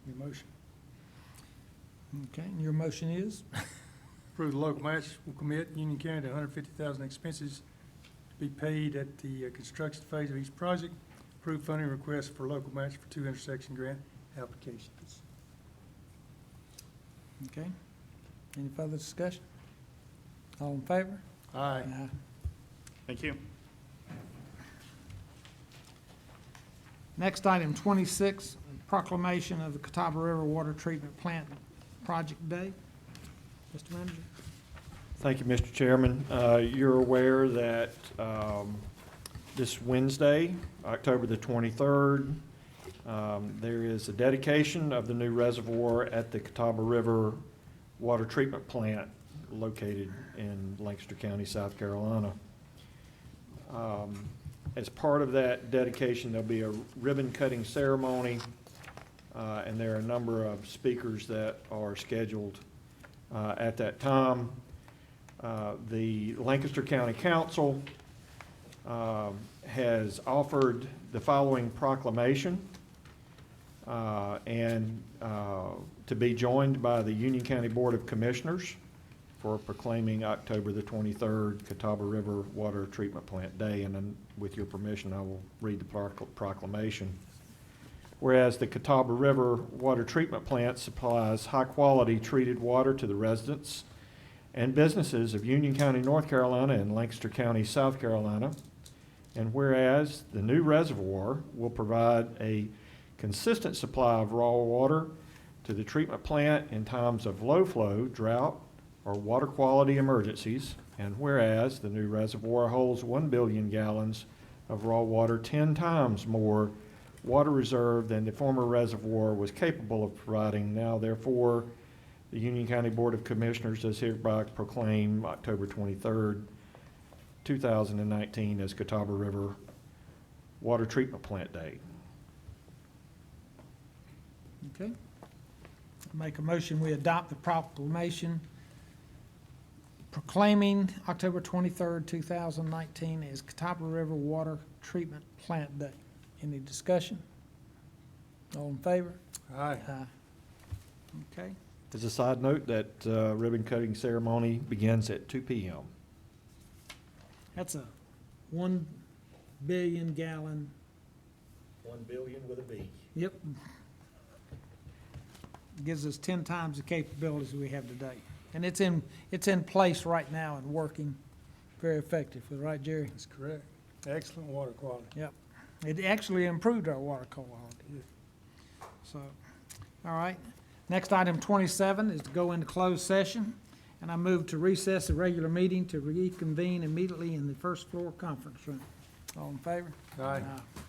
Your motion. Okay, and your motion is? Approve the local match will commit Union County to $150,000 expenses to be paid at the construction phase of each project. Approve funding request for local match for 2 intersection grant applications. Okay. Any further discussion? All in favor? Aye. Thank you. Next, item 26, proclamation of the Catawba River Water Treatment Plant Project Day. Mr. Manager? Thank you, Mr. Chairman. You're aware that this Wednesday, October the 23rd, there is a dedication of the new reservoir at the Catawba River Water Treatment Plant located in Lancaster County, South Carolina. As part of that dedication, there'll be a ribbon-cutting ceremony, and there are a number of speakers that are scheduled at that time. The Lancaster County Council has offered the following proclamation. and to be joined by the Union County Board of Commissioners for proclaiming October the 23rd Catawba River Water Treatment Plant Day. And then, with your permission, I will read the proclamation. Whereas the Catawba River Water Treatment Plant supplies high-quality treated water to the residents and businesses of Union County, North Carolina, and Lancaster County, South Carolina. And whereas the new reservoir will provide a consistent supply of raw water to the treatment plant in times of low flow, drought, or water quality emergencies. And whereas the new reservoir holds 1 billion gallons of raw water, 10 times more water reserve than the former reservoir was capable of providing. Now, therefore, the Union County Board of Commissioners does hereby proclaim October 23rd, 2019 as Catawba River Water Treatment Plant Day. Okay. Make a motion, we adopt the proclamation proclaiming October 23rd, 2019 as Catawba River Water Treatment Plant Day. Any discussion? All in favor? Aye. Okay. As a side note, that ribbon cutting ceremony begins at 2 p.m. That's a 1 billion gallon. 1 billion with a B. Yep. Gives us 10 times the capabilities we have today. And it's in place right now and working very effectively, right, Jerry? That's correct. Excellent water quality. Yep. It actually improved our water quality. So, all right. Next, item 27 is to go into closed session, and I move to recess the regular meeting to reconvene immediately in the first floor conference room. All in favor? Aye. Aye.